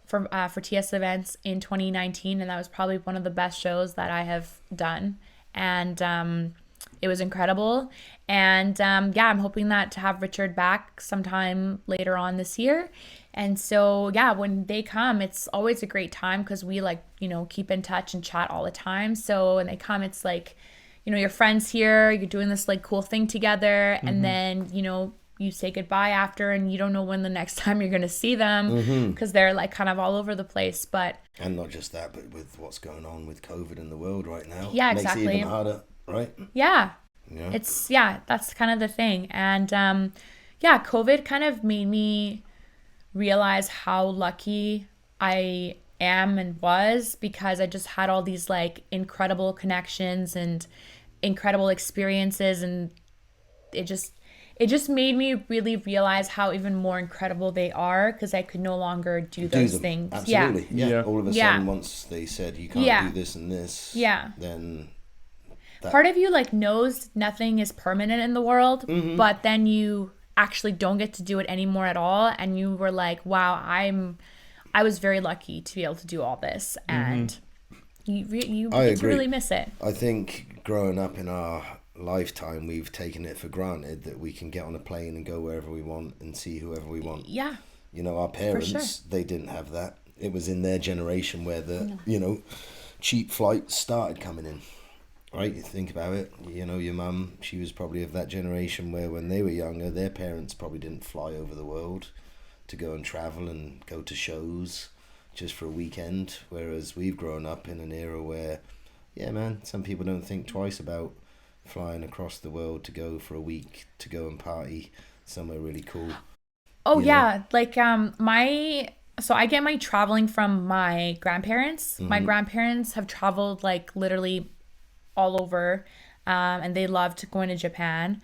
for Tiesto events in 2019, and that was probably one of the best shows that I have done, and it was incredible. And I'm hoping that to have Richard back sometime later on this year. And so when they come, it's always a great time because we like, you know, keep in touch and chat all the time. So when they come, it's like, you know, your friends here, you're doing this like cool thing together, and then, you know, you say goodbye after, and you don't know when the next time you're going to see them because they're like kind of all over the place. And not just that, but with what's going on with COVID in the world right now. Yeah, makes exactly. it even harder, right? Yeah. That's kind of the thing. And COVID kind of made me realize how lucky I am and was, because I just had all these like incredible connections and incredible experiences, and it just made me really realize how even more incredible they are, because I could no longer do those things. Absolutely. Yeah. All of a sudden, once they said you can't do this and this, then part of you like knows nothing is permanent in the world, but then you actually don't get to do it anymore at all, and you were like, wow, I was very lucky to be able to do all this, and you get to really miss it. I think growing up in our lifetime, we've taken it for granted that we can get on a plane and go wherever we want and see whoever we want. Yeah. You know, our parents, they didn't have that. It was in their generation where you know, cheap flights started coming in. Right? You think about it. You know, your mum, she was probably of that generation where when they were younger, their parents probably didn't fly over the world to go and travel and go to shows just for a weekend. Whereas we've grown up in an era where, some people don't think twice about flying across the world to go for a week to go and party somewhere really cool? Oh yeah, like so I get my traveling from my grandparents. My grandparents have traveled like literally all over, and they loved going to Japan.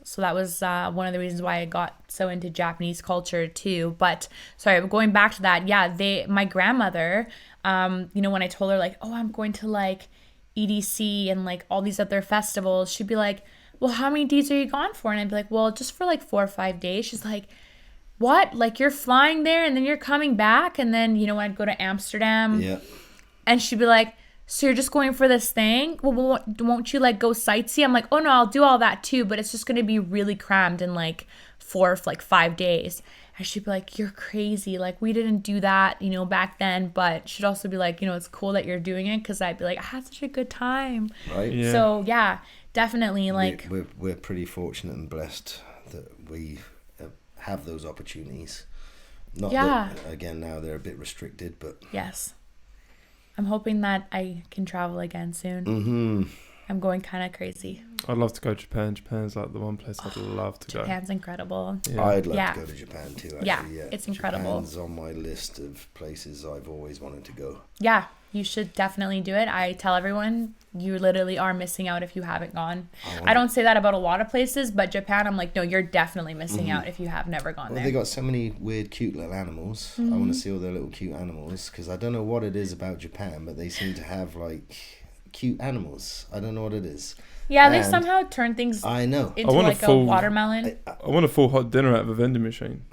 So that was one of the reasons why I got so into Japanese culture too. But sorry, going back to that, yeah, my grandmother, when I told her like, oh, I'm going to like EDC and like all these other festivals, she'd be like, well, how many days are you gone for? And I'd be like, well, just for like 4 or 5 days. She's like, what? Like you're flying there and then you're coming back? And then, I'd go to Amsterdam. Yeah. And she'd be like, so you're just going for this thing? Well, won't you like go sightsee? I'm like, oh no, I'll do all that too, but it's just going to be really crammed in like 5 days. And she'd be like, you're crazy. Like we didn't do that, back then. But she'd also be like, it's cool that you're doing it. Cause I'd be like, I had such a good time. Right. Yeah. So yeah, definitely like. We're pretty fortunate and blessed that we have those opportunities. Not that, again, now they're a bit restricted, but. Yes. I'm hoping that I can travel again soon. Mm-hmm. I'm going kind of crazy. I'd love to go to Japan. Japan's like the one place I'd love to go. Japan's incredible. Yeah. I'd love to go to Japan too, actually. Yeah, it's incredible. Japan's on my list of places I've always wanted to go. Yeah, you should definitely do it. I tell everyone, you literally are missing out if you haven't gone. I don't say that about a lot of places, but Japan, I'm like, no, you're definitely missing out if you have never gone there. They got so many weird, cute little animals. I want to see all their little cute animals, because I don't know what it is about Japan, but they seem to have like cute animals. I don't know what it is. Yeah, they somehow turn things into like a watermelon. I want a full hot dinner out of a vending machine.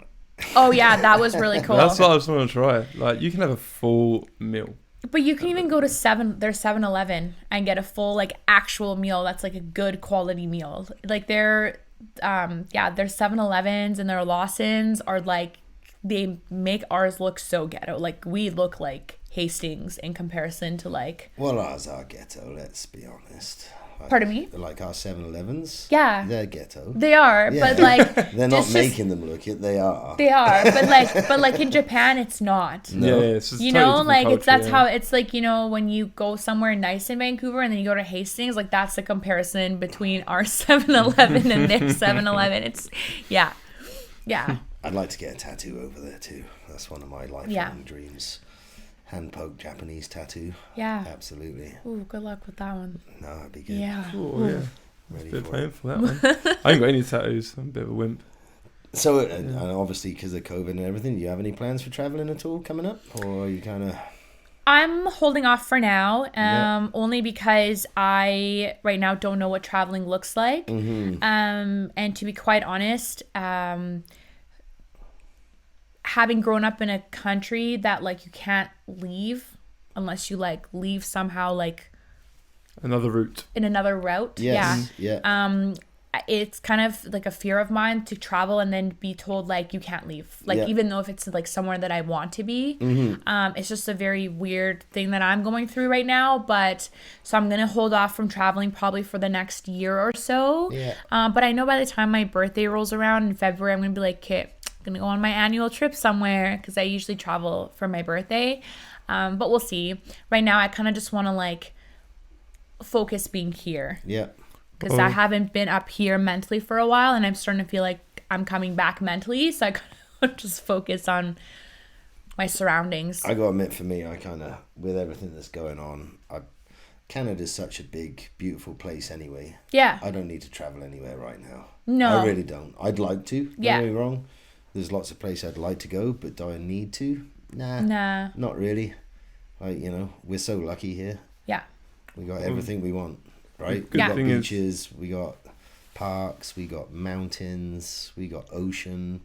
Oh yeah, that was really cool. That's what I just want to try. Like you can have a full meal. But you can even go to 7-Eleven and get a full like actual meal that's like a good quality meal. Like their 7-Elevens and their Lawsons are like, they make ours look so ghetto. Like we look like Hastings in comparison to like. Well, ours are ghetto. Let's be honest. Like, pardon me? Like our 7-Elevens. Yeah. They're ghetto. They are, yeah. But like they're not making them look it. They are. They are, but like in Japan, it's not. No. Yeah, it's just like culture, that's how it's like. When you go somewhere nice in Vancouver and then you go to Hastings, like that's the comparison between our 7-Eleven and their 7-Eleven. It's yeah. I'd like to get a tattoo over there too. That's one of my lifelong dreams. Hand-poke Japanese tattoo. Yeah. Absolutely. Ooh, good luck with that one. No, that'd be good. Yeah. Cool, yeah. Ready it's a bit painful, that one. I ain't got any tattoos. I'm a bit of a wimp. So, and obviously because of COVID and everything, do you have any plans for traveling at all coming up? Or are you kind of... I'm holding off for now, only because I right now don't know what traveling looks like. Mm-hmm. And to be quite honest, having grown up in a country that like you can't leave unless you like leave somehow like another route. Yes. Yeah. It's kind of like a fear of mine to travel and then be told like you can't leave. Like even though if it's like somewhere that I want to be, it's just a very weird thing that I'm going through right now. But so I'm gonna hold off from traveling probably for the next year or so. Yeah. But I know by the time my birthday rolls around in February, I'm gonna be like, okay, I'm gonna go on my annual trip somewhere because I usually travel for my birthday. But we'll see. Right now, I kind of just want to like focus being here. Yeah. Because I haven't been up here mentally for a while, and I'm starting to feel like I'm coming back mentally. So I kind of just focus on my surroundings. I gotta admit, for me, I kind of, with everything that's going on, Canada's such a big, beautiful place anyway. Yeah. I don't need to travel anywhere right now. No. I really don't. I'd like to. Don't get me wrong. There's lots of places I'd like to go, but do I need to? Nah. Not really. Like, we're so lucky here. Yeah. We got everything we want. Right? We got beaches, we got parks, we got mountains, we got ocean,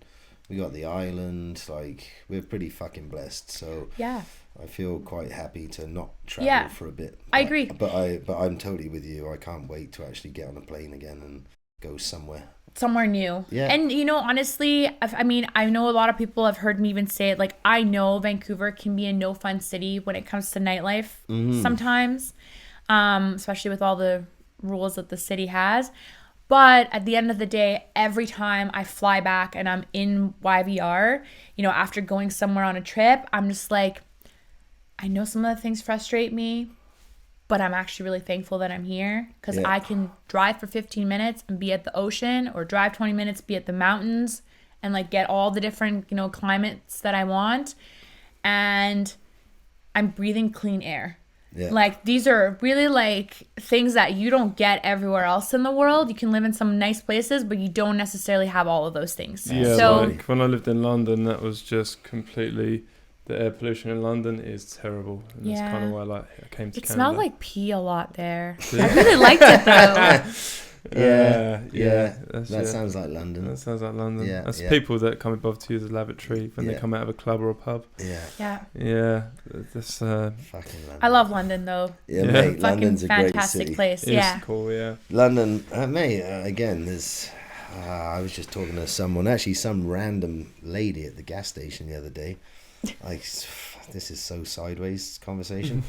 we got the island. Like, we're pretty fucking blessed. So yeah, I feel quite happy to not travel for a bit. I agree. But I'm totally with you. I can't wait to actually get on a plane again and go somewhere new. Yeah. And honestly, I know a lot of people have heard me even say it, like, I know Vancouver can be a no fun city when it comes to nightlife sometimes. Especially with all the rules that the city has. But at the end of the day, every time I fly back and I'm in YVR, after going somewhere on a trip, I'm just like, I know some of the things frustrate me. But I'm actually really thankful that I'm here because I can drive for 15 minutes and be at the ocean, or drive 20 minutes, be at the mountains, and like get all the different, you know, climates that I want. And I'm breathing clean air. Yeah. Like, these are really like things that you don't get everywhere else in the world. You can live in some nice places, but you don't necessarily have all of those things. Yeah, so like when I lived in London, that was just completely, the air pollution in London is terrible. And that's kind of why I came to Canada. It smelled like pee a lot there. I really liked it though. That sounds like London. That sounds like London. Yeah, that's people that come above to use a lavatory when they come out of a club or a pub. That's fucking London. I love London though. Mate, London's a great fantastic place. It's cool. London, mate. Again, there's. I was just talking to someone, actually, some random lady at the gas station the other day. Like, this is so sideways conversation.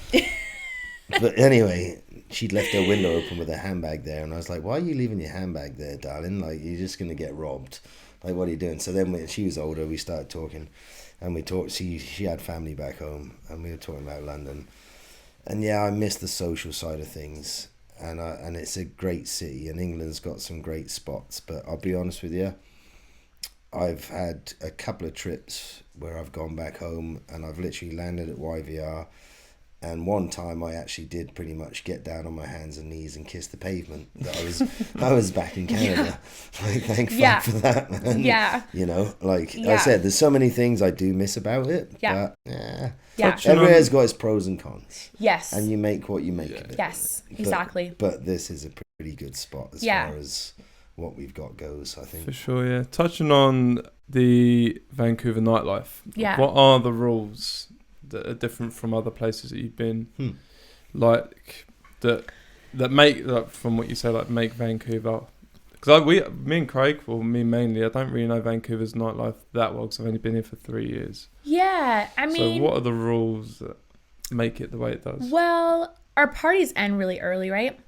But anyway, she'd left her window open with her handbag there, and I was like, why are you leaving your handbag there, darling? Like, you're just going to get robbed. Like, what are you doing? So then when she was older, we started talking, and we talked. She had family back home, and we were talking about London. And I miss the social side of things, and it's a great city, and England's got some great spots. But I'll be honest with you, I've had a couple of trips where I've gone back home, and I've literally landed at YVR. And one time I actually did pretty much get down on my hands and knees and kiss the pavement. That I was back in Canada. Like, thank fuck for that, man. Yeah. You know, like I said, there's so many things I do miss about it. Yeah. But everywhere's got its pros and cons. Yes. And you make what you make of it. Yes, exactly. But this is a pretty good spot as far as what we've got goes, I think. For sure, yeah. Touching on the Vancouver nightlife. Yeah. What are the rules that are different from other places that you've been, like that make, like, from what you say, like, make Vancouver? Because me and Craig, well, me mainly, I don't really know Vancouver's nightlife that well because I've only been here for 3 years. Yeah, I mean, so what are the rules that make it the way it does? Well, our parties end really early, right?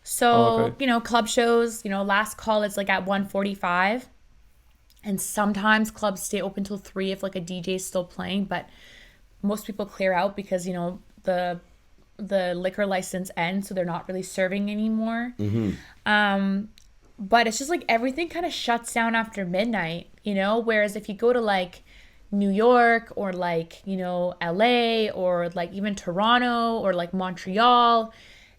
So you know, club shows, you know, last call is like at 1:45, and sometimes clubs stay open till 3 if like a DJ is still playing, but most people clear out because, you know, the liquor license ends, so they're not really serving anymore. But it's just like everything kind of shuts down after midnight, you know, whereas if you go to like New York or like, you know, LA or like even Toronto or like Montreal,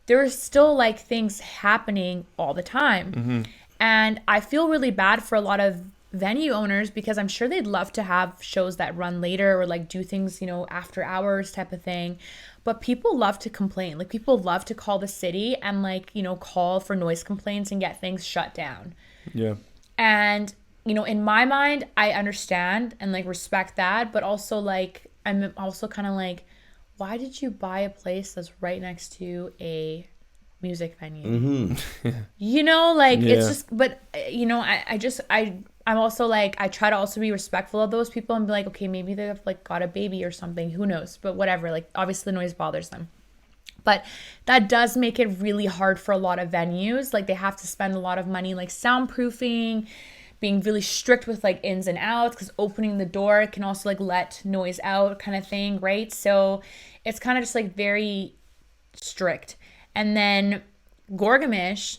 there's still like things happening all the time. And I feel really bad for a lot of venue owners because I'm sure they'd love to have shows that run later or like do things, you know, after hours type of thing. But people love to complain. Like, people love to call the city and like, you know, call for noise complaints and get things shut down. Yeah. And, you know, in my mind, I understand and like respect that. But also like, I'm also kind of like, why did you buy a place that's right next to a music venue? You know, like it's just, but you know, I'm also like, I try to also be respectful of those people and be like, okay, maybe they've like got a baby or something, who knows, but whatever, like obviously the noise bothers them. But that does make it really hard for a lot of venues. Like, they have to spend a lot of money like soundproofing, being really strict with like ins and outs, because opening the door can also like let noise out kind of thing, right? So it's kind of just like very strict. And then Gorgomish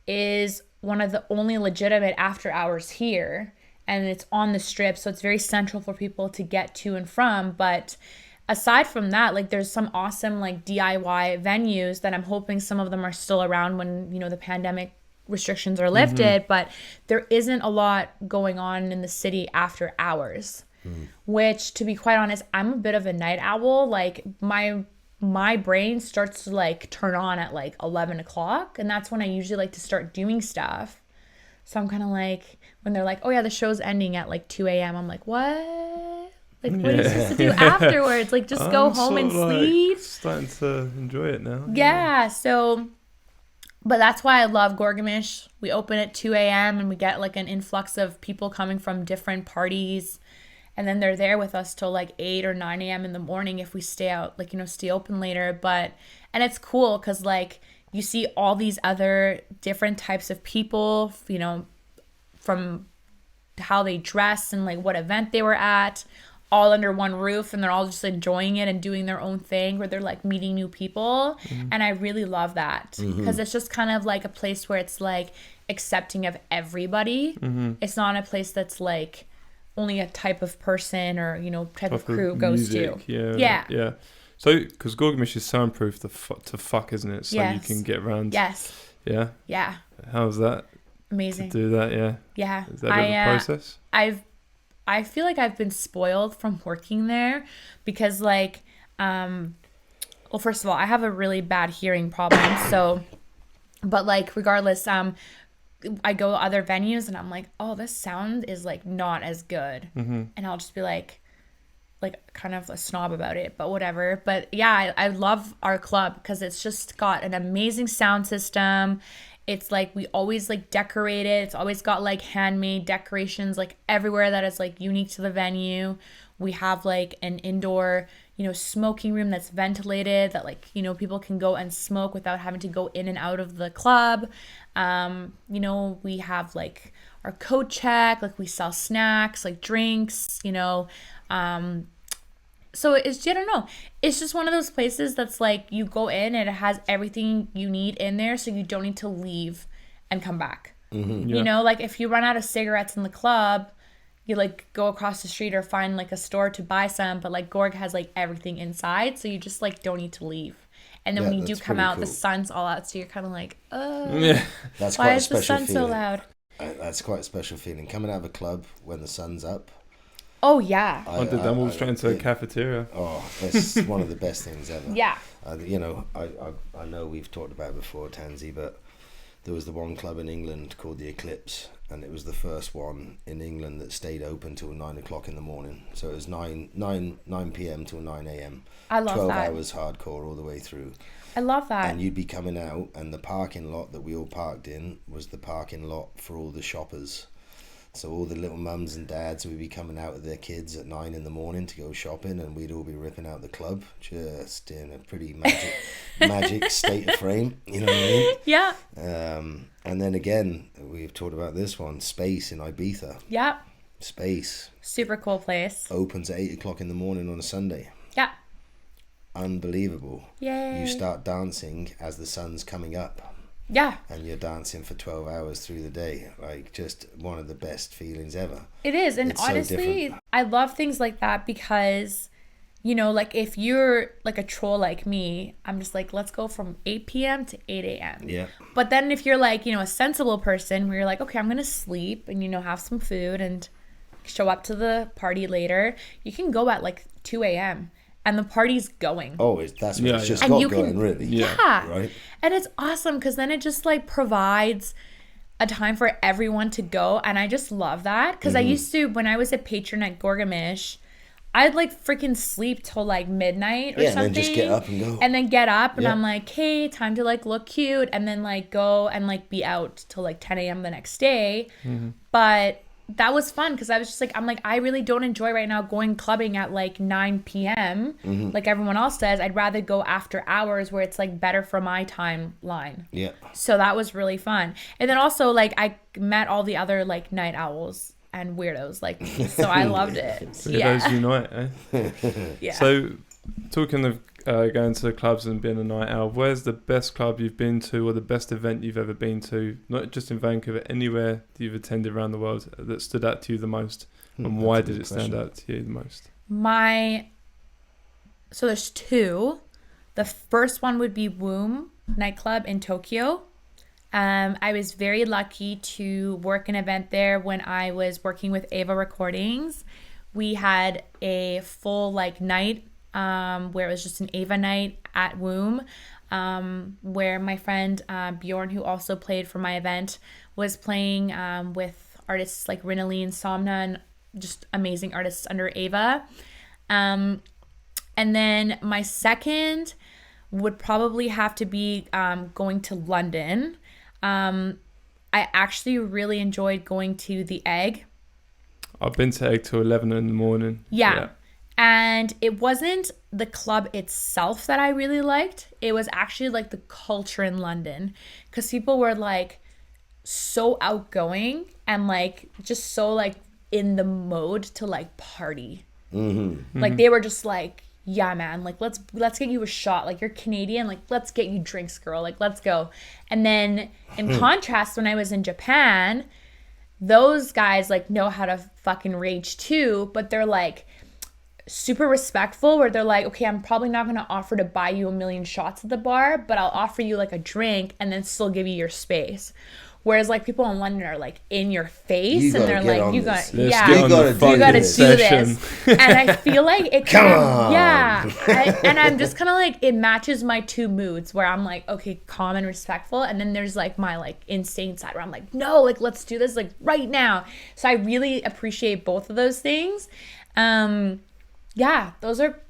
is one of the only legitimate after hours here, and it's on the strip, so it's very central for people to get to and from. But aside from that, like, there's some awesome like DIY venues that I'm hoping some of them are still around when, you know, the pandemic restrictions are lifted, but there isn't a lot going on in the city after hours, which, to be quite honest, I'm a bit of a night owl. Like, my brain starts to like turn on at like 11 o'clock, and that's when I usually like to start doing stuff. So I'm kind of like, when they're like, oh yeah, the show's ending at like 2 a.m. I'm like, what? Like, what are you supposed to do afterwards? Like, just go home and sleep? Starting to enjoy it now. Yeah, so, but that's why I love Gorgomish. We open at 2 a.m. and we get like an influx of people coming from different parties. And then they're there with us till like 8 or 9 a.m. in the morning if we stay out, like, you know, stay open later. But, and it's cool because like you see all these other different types of people, you know, from how they dress and like what event they were at, all under one roof and they're all just enjoying it and doing their own thing, where they're like meeting new people. And I really love that because it's just kind of like a place where it's like accepting of everybody. It's not a place that's like only a type of person or, you know, type of crew goes to. Yeah. So, because Gorgomish is soundproof to fuck, isn't it? So you can get around. Yes. Yeah. Yeah. How's that? Amazing. To do that, yeah. Yeah. Is that a bit of a process? I feel like I've been spoiled from working there because like, well, first of all, I have a really bad hearing problem. So, but like, regardless, I go to other venues and I'm like, oh, this sound is like not as good. And I'll just be like kind of a snob about it, but whatever. But yeah, I love our club because it's just got an amazing sound system. It's like we always like decorate it. It's always got like handmade decorations like everywhere that is like unique to the venue. We have like an indoor, you know, smoking room that's ventilated that like, you know, people can go and smoke without having to go in and out of the club. You know, we have like our code check, like we sell snacks, like drinks, you know. So it's, I don't know. It's just one of those places that's like you go in and it has everything you need in there, so you don't need to leave and come back. You know, like if you run out of cigarettes in the club, you like go across the street or find like a store to buy some, but like Gorg has like everything inside, so you just like don't need to leave. And then when you do come out, the sun's all out, so you're kind of like, that's why quite a is the special sun feeling. so loud? That's quite a special feeling. Coming out of a club when the sun's up. Oh, yeah. I did that all straight into a cafeteria. Oh, it's one of the best things ever. Yeah. You know, I know we've talked about it before, Tanzy, but there was the one club in England called the Eclipse, and it was the first one in England that stayed open till 9 o'clock in the morning. So it was 9 p.m. till 9 a.m. I love 12 that. hours hardcore all the way through. I love that. And you'd be coming out, and the parking lot that we all parked in was the parking lot for all the shoppers. So all the little mums and dads would be coming out with their kids at 9 in the morning to go shopping, and we'd all be ripping out the club, just in a pretty magic state of frame. You know what I mean? Yeah. And then again, we've talked about this one, Space in Ibiza. Yeah. Space. Super cool place. Opens at 8 o'clock in the morning on a Sunday. Yeah. Unbelievable. Yay. You start dancing as the sun's coming up. Yeah. And you're dancing for 12 hours through the day. Like, just one of the best feelings ever. It is. And it's honestly, so I love things like that because, you know, like if you're like a troll like me, I'm just like, let's go from 8 p.m. to 8 a.m. Yeah. But then if you're like, you know, a sensible person where you're like, okay, I'm going to sleep and, you know, have some food and show up to the party later, you can go at like 2 a.m. and the party's going. Oh, that's what it's just and got going, really. Yeah. Right. And it's awesome because then it just like provides a time for everyone to go. And I just love that because I used to, when I was a patron at Gorgomish, I'd like freaking sleep till like midnight or something. And then just get up and go. And then get up and I'm like, hey, time to like look cute. And then like go and like be out till like 10 a.m. the next day. But that was fun because I was just like, I'm like, I really don't enjoy right now going clubbing at like 9 p.m. Like everyone else does. I'd rather go after hours where it's like better for my timeline. Yeah. So that was really fun. And then also like I met all the other like night owls and weirdos. Like, so I loved it. Weirdos unite, eh? Yeah. So talking of going to the clubs and being a night owl, where's the best club you've been to or the best event you've ever been to, not just in Vancouver, anywhere that you've attended around the world that stood out to you the most? And why did it stand out to you the most? So there's two. The first one would be Womb nightclub in Tokyo. I was very lucky to work an event there when I was working with Ava Recordings. We had a full like night where it was just an Ava night at Womb, where my friend Bjorn, who also played for my event, was playing with artists like Rinaline, Somna, and just amazing artists under Ava. And then my second would probably have to be going to London. I actually really enjoyed going to the Egg. I've been to Egg till 11 in the morning. Yeah. And it wasn't the club itself that I really liked. It was actually like the culture in London, because people were like so outgoing and like just so like in the mode to like party. Like they were just like, yeah, man, like let's get you a shot. Like you're Canadian, like let's get you drinks, girl. Like let's go. And then in contrast, when I was in Japan, those guys like know how to fucking rage too, but they're like super respectful, where they're like, okay, I'm probably not going to offer to buy you a million shots at the bar, but I'll offer you like a drink and then still give you your space. Whereas like people in London are like in your face and they're like, you got to do this. And I feel like it kind of, and I'm just kind of like, it matches my two moods where I'm like, okay, calm and respectful. And then there's like my like insane side where I'm like, no, like let's do this like right now. So I really appreciate both of those things. Yeah,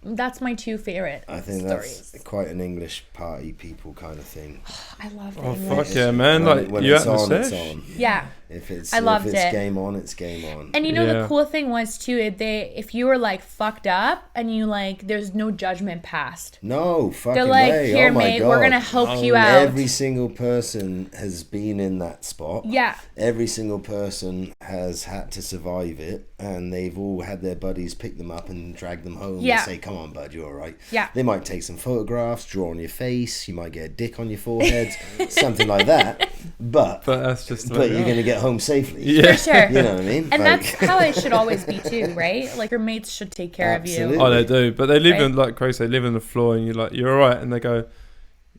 that's my two favorite I think stories. That's quite an English party people kind of thing. I love the English. English. Fuck yeah, man. When it's on, it's on. Yeah. If it's game on, it's game on. And you know the cool thing was too, if you were like fucked up and you like, there's no judgment passed. No fucking They're like, way. here, mate, we're gonna help you out. Every single person has been in that spot. Yeah. Every single person has had to survive it, and they've all had their buddies pick them up and drag them home and say, "Come on, bud, you're all right." Yeah. They might take some photographs, draw on your face. You might get a dick on your forehead, something like that. But that's just. But you're gonna get home safely. Yeah. For sure. You know what I mean? And that's how it should always be too, right? Like your mates should take care of you. Oh, they do. But they live in like crazy. They live on the floor, and you're like, "You're all right," and they go,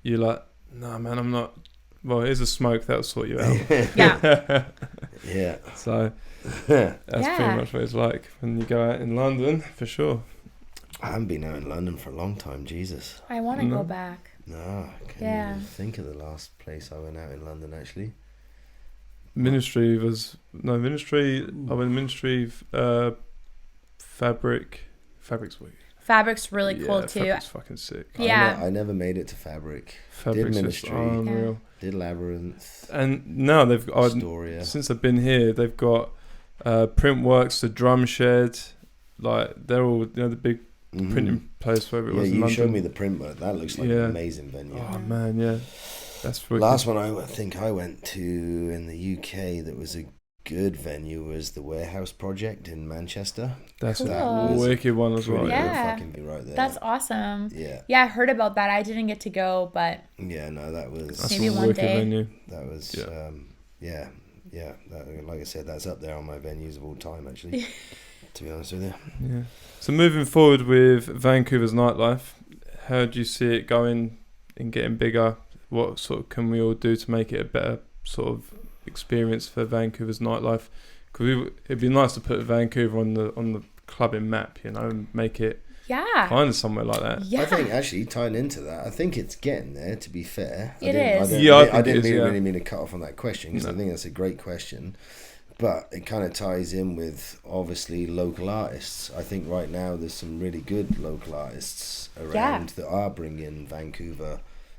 "You're like, no, man, I'm not." Well, here's a smoke that'll sort you out. Yeah. Yeah. So that's pretty much what it's like when you go out in London, for sure. I haven't been out in London for a long time. Jesus. I want to go back. No, I can't even think of the last place I went out in London actually. Ministry. I went Ministry. Fabric's weird. Fabric's really cool too. Fabric's fucking sick. Yeah. I never made it to Fabric. Fabric's did Ministry. Unreal. Did Labyrinth. And now they've got, since I've been here, they've got Printworks, the Drum Shed. Like they're all the big printing place wherever it was in London. You showed me the Printwork. That looks like an amazing venue. Oh man, yeah. That's wicked. Last one I think I went to in the UK that was a good venue was the Warehouse Project in Manchester. That's a wicked one as well. Yeah, fucking be right there. That's awesome. Yeah, I heard about that. I didn't get to go, but that was maybe one day. Venue. That was like I said, that's up there on my venues of all time actually. To be honest with you. Yeah. So moving forward with Vancouver's nightlife, how do you see it going and getting bigger? What sort of can we all do to make it a better sort of experience for Vancouver's nightlife? Because it'd be nice to put Vancouver on the clubbing map, and make it kind of somewhere like that. I think actually tying into that, I think it's getting there. To be fair, I didn't really mean to cut off on that question because I think that's a great question. But it kind of ties in with, obviously, local artists. I think right now there's some really good local artists around that are bringing Vancouver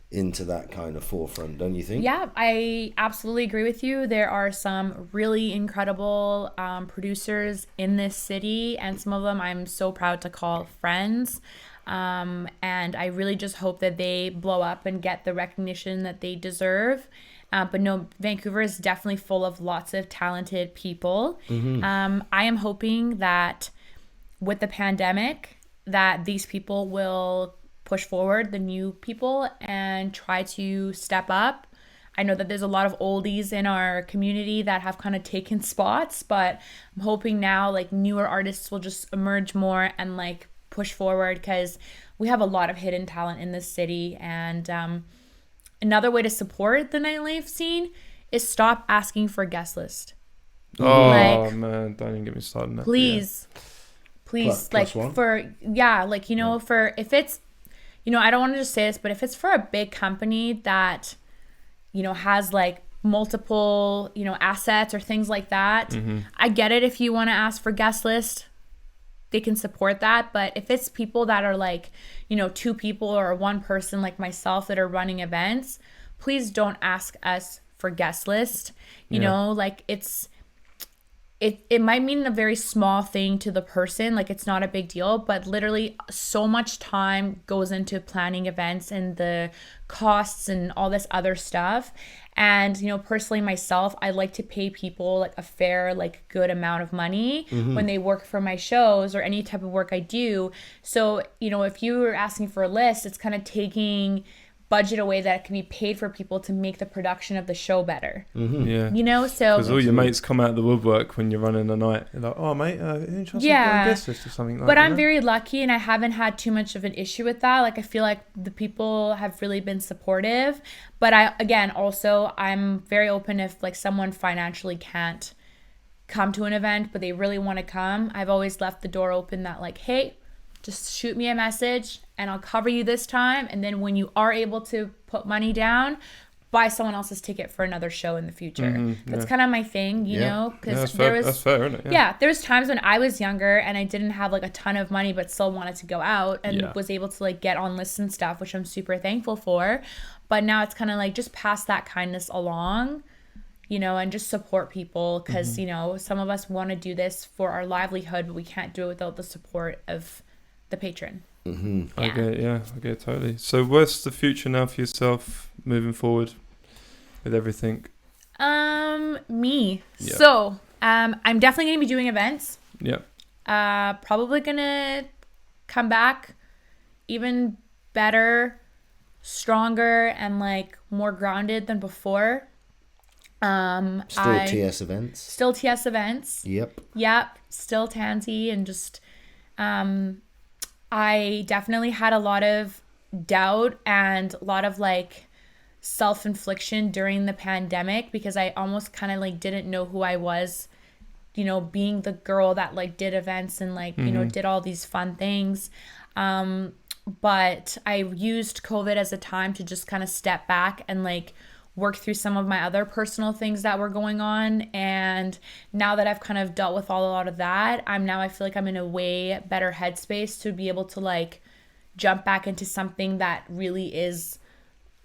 into that kind of forefront, don't you think? Yeah, I absolutely agree with you. There are some really incredible producers in this city, and some of them I'm so proud to call friends. And I really just hope that they blow up and get the recognition that they deserve. But no, Vancouver is definitely full of lots of talented people. I am hoping that with the pandemic, that these people will push forward, the new people, and try to step up. I know that there's a lot of oldies in our community that have kind of taken spots, but I'm hoping now like newer artists will just emerge more and like push forward, because we have a lot of hidden talent in this city. And another way to support the nightlife scene is stop asking for a guest list. Oh man, don't even get me started on that. Please, plus one? for for if it's, I don't want to just say this, but if it's for a big company that, has like multiple, assets or things like that, I get it. If you want to ask for guest list, they can support that. But if it's people that are like, two people or one person like myself that are running events, please don't ask us for guest list. Like it might mean a very small thing to the person, like it's not a big deal, but literally so much time goes into planning events and the costs and all this other stuff. And, you know, personally myself, I like to pay people like a fair, like good amount of money when they work for my shows or any type of work I do. So, you know, if you were asking for a list, it's kind of taking budget away that can be paid for people to make the production of the show better. Yeah. You know, so because all your mates come out of the woodwork when you're running a night. They're like, "Oh, mate, interested in a guest list or something like that." But I'm very lucky, and I haven't had too much of an issue with that. Like, I feel like the people have really been supportive. But I'm very open if like someone financially can't come to an event, but they really want to come. I've always left the door open that like, hey, just shoot me a message and I'll cover you this time. And then when you are able to put money down, buy someone else's ticket for another show in the future. That's kind of my thing, you know? Because that's fair, isn't it? Yeah, there was times when I was younger and I didn't have like a ton of money, but still wanted to go out and was able to like get on lists and stuff, which I'm super thankful for. But now it's kind of like just pass that kindness along, you know, and just support people because, you know, some of us want to do this for our livelihood, but we can't do it without the support of the patron. I get it totally. So what's the future now for yourself moving forward with everything? So I'm definitely gonna be doing events. Probably gonna come back even better, stronger, and like more grounded than before. TS events. Still TS events. Yep. Still Tanzy, and just I definitely had a lot of doubt and a lot of like self-infliction during the pandemic because I almost kind of like didn't know who I was, you know, being the girl that like did events and like, you know, did all these fun things. But I used COVID as a time to just kind of step back and like work through some of my other personal things that were going on. And now that I've kind of dealt with a lot of that, I feel like I'm in a way better headspace to be able to like jump back into something that really is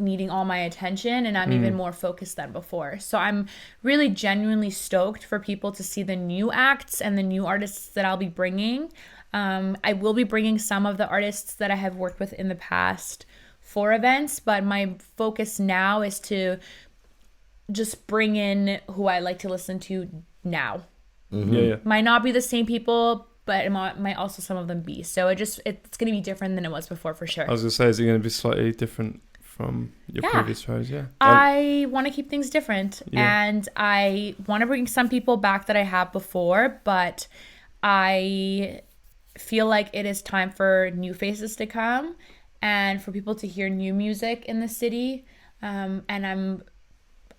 needing all my attention, and I'm even more focused than before. So I'm really genuinely stoked for people to see the new acts and the new artists that I'll be bringing. I will be bringing some of the artists that I have worked with in the past for events, but my focus now is to just bring in who I like to listen to now. Might not be the same people, but it might also some of them be. So it's going to be different than it was before for sure. I was going to say, is it going to be slightly different from your previous shows? I want to keep things different, and I want to bring some people back that I have before, but I feel like it is time for new faces to come and for people to hear new music in the city. And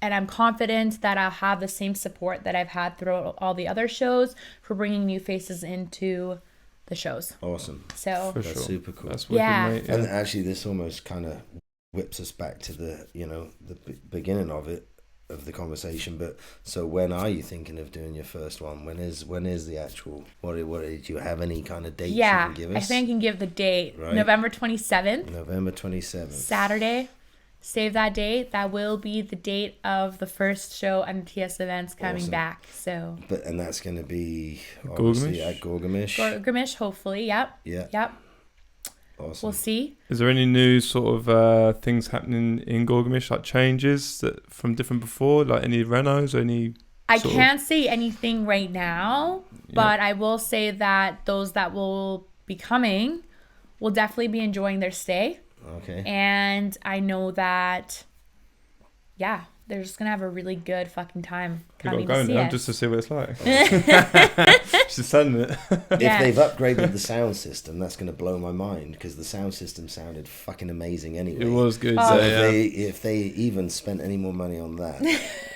I'm confident that I'll have the same support that I've had throughout all the other shows for bringing new faces into the shows. Awesome. So that's super cool. That's wicked, mate. And actually, this almost kind of whips us back to the, you know, the beginning of the conversation. But so when are you thinking of doing your first one? When is the actual, what did you have any kind of date you can give us? I think I can give the date. Right. November 27th. November 27th. Saturday. Save that date. That will be the date of the first show and TS events coming back. So. And that's going to be obviously at Gorgomish. Gorgomish, hopefully. Yep. Yeah. Yep. Awesome. We'll see. Is there any new sort of things happening in Gorgomish, like changes that from different before, like any renos or any? I can't say anything right now, but I will say that those that will be coming will definitely be enjoying their stay. Okay. And I know that, they're just going to have a really good fucking time coming to see us. Just to see what it's like. She's sending it. If they've upgraded the sound system, that's going to blow my mind because the sound system sounded fucking amazing anyway. It was good. So if they even spent any more money on that,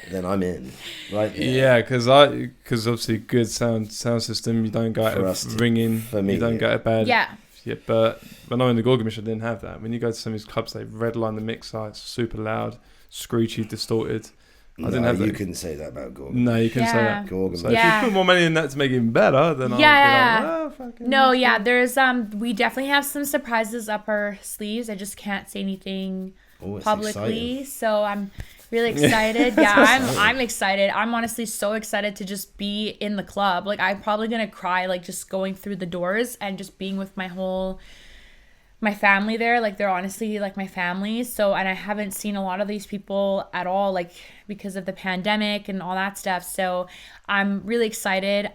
then I'm in. Right there. Yeah, because obviously good sound system, you don't get it ringing. For me, you don't get it bad. Yeah. Yeah, but when I went to Gorgomish, I didn't have that. When you go to some of these clubs, they redline the mixer. It's super loud, screechy, distorted. I didn't have that. You couldn't say that about Gorgomish. No, you couldn't say that. Gorgomish. So if you put more money in that to make it even better, then I'll be like, oh, fucking. No, there's we definitely have some surprises up our sleeves. I just can't say anything publicly. Exciting. So I'm Really excited. Yeah, I'm excited. I'm honestly so excited to just be in the club. Like, I'm probably gonna cry, like, just going through the doors and just being with my family there. Like, they're honestly like my family. So, and I haven't seen a lot of these people at all, like, because of the pandemic and all that stuff. So I'm really excited.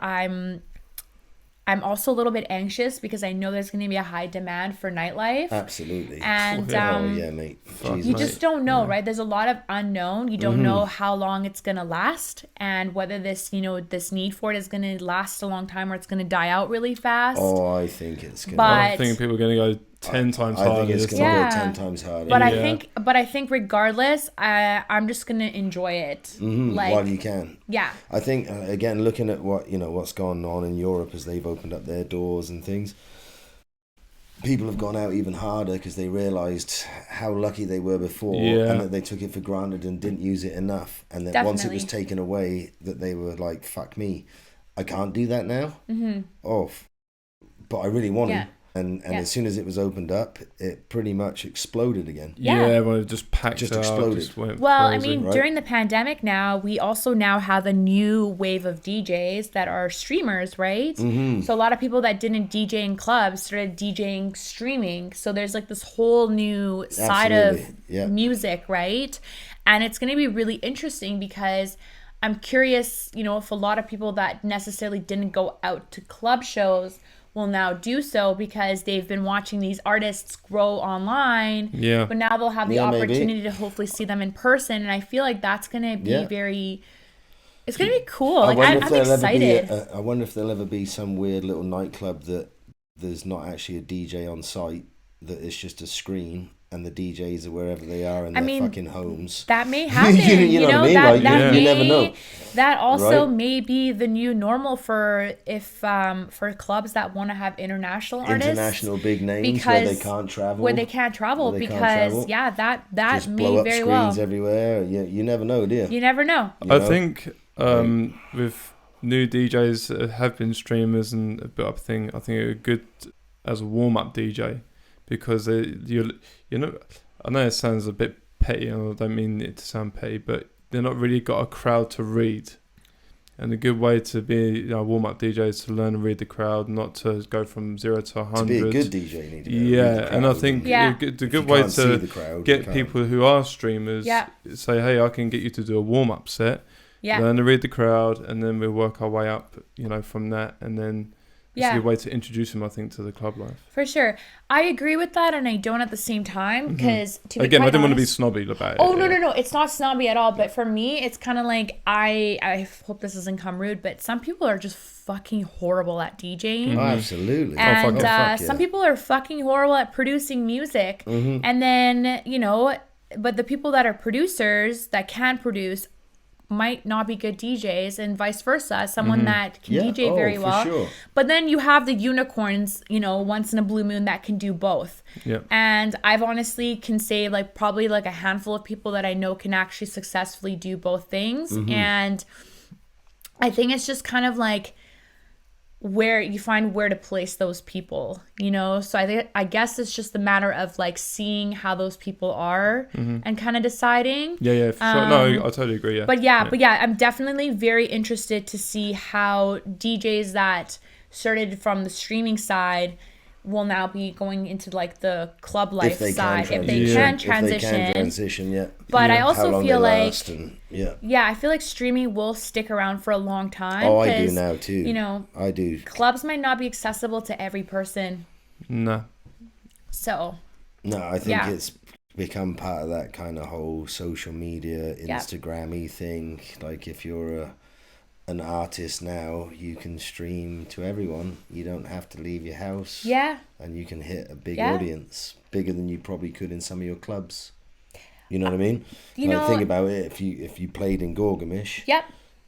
I'm also a little bit anxious because I know there's going to be a high demand for nightlife. Absolutely. And yeah, mate. you just don't know, right? There's a lot of unknown. You don't know how long it's going to last, and whether this, this need for it is going to last a long time or it's going to die out really fast. Oh, I think it's going to. I think people are going to go 10 times harder. I think it's going to go 10 times harder. But I think regardless, I'm just going to enjoy it. While you can. Yeah. I think, again, looking at what's gone on in Europe as they've opened up their doors and things, people have gone out even harder because they realised how lucky they were before and that they took it for granted and didn't use it enough. And that once it was taken away, that they were like, fuck me, I can't do that now. But I really want to. And as soon as it was opened up, it pretty much exploded again. Yeah, well, it just packed out. Exploded. I mean, during the pandemic now, we also now have a new wave of DJs that are streamers, right? So a lot of people that didn't DJ in clubs started DJing streaming. So there's like this whole new side of music, right? And it's going to be really interesting because I'm curious, if a lot of people that necessarily didn't go out to club shows will now do so because they've been watching these artists grow online. Yeah. But now they'll have the opportunity to hopefully see them in person. And I feel like that's going to be it's going to be cool. Like, I'm excited. I wonder if there'll ever be some weird little nightclub that there's not actually a DJ on site, that it's just a screen and the DJs are wherever they are in their fucking homes. That may happen. you know what I mean? You never know. That also may be the new normal for clubs that want to have international artists. International big names where they can't travel. That just may blow up very well. Screens everywhere. You never know, do you? You never know. I think with new DJs that have been streamers and a bit up thing, I think it's good as a warm-up DJ. Because I know it sounds a bit petty, and I don't mean it to sound petty, but they're not really got a crowd to read. And a good way to be a warm-up DJ is to learn and read the crowd, not to go from 0 to 100. To be a good DJ, you need to read the crowd. And I think it's a good way to get people who are streamers, say, hey, I can get you to do a warm-up set, learn to read the crowd, and then we'll work our way up, from that, and then it's a good way to introduce him, I think, to the club life. For sure. I agree with that, and I don't at the same time, because I didn't want to be snobby about it. Oh, no. It's not snobby at all, but for me, it's kind of like, I hope this doesn't come rude, but some people are just fucking horrible at DJing. Oh, absolutely. And some people are fucking horrible at producing music. And then, but the people that are producers, that can produce, might not be good DJs, and vice versa. Someone that can DJ very well. Sure. But then you have the unicorns, once in a blue moon that can do both. Yeah. And I've honestly can say probably a handful of people that I know can actually successfully do both things. And I think it's just kind of where you find where to place those people, so I guess it's just a matter of seeing how those people are and kind of deciding. For sure. No, I totally agree. But I'm definitely very interested to see how DJs that started from the streaming side will now be going into the club life side if they can transition. But I also feel I feel like streaming will stick around for a long time. Oh, I do now too. I do. Clubs might not be accessible to every person. No. So. No, I think it's become part of that kind of whole social media, Instagram-y thing. If you're an artist now, you can stream to everyone. You don't have to leave your house. Yeah. And you can hit a big audience, bigger than you probably could in some of your clubs. You know what I mean? Think about it. If you played in Gorgomish,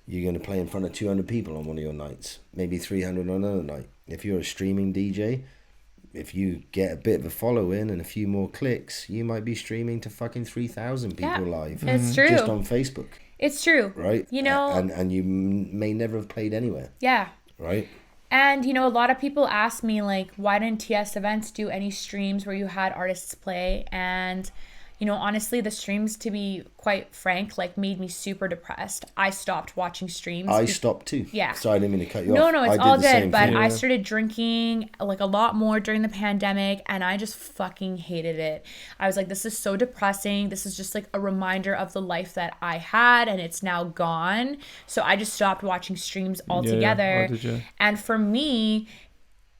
you're going to play in front of 200 people on one of your nights, maybe 300 on another night. If you're a streaming DJ, if you get a bit of a following and a few more clicks, you might be streaming to fucking 3,000 people live. It's true. Just on Facebook. It's true. Right? And you may never have played anywhere. Yeah. Right? And, a lot of people ask me, why didn't TS Events do any streams where you had artists play? And, honestly, the streams, to be quite frank, like made me super depressed. I stopped watching streams. I stopped too. Yeah. So I didn't mean to cut you No, off. no, I it's did all the good. same But thing. I started drinking like a lot more during the pandemic, and I just fucking hated it. I was like, this is so depressing. This is just like a reminder of the life that I had, and it's now gone. So I just stopped watching streams altogether. And for me,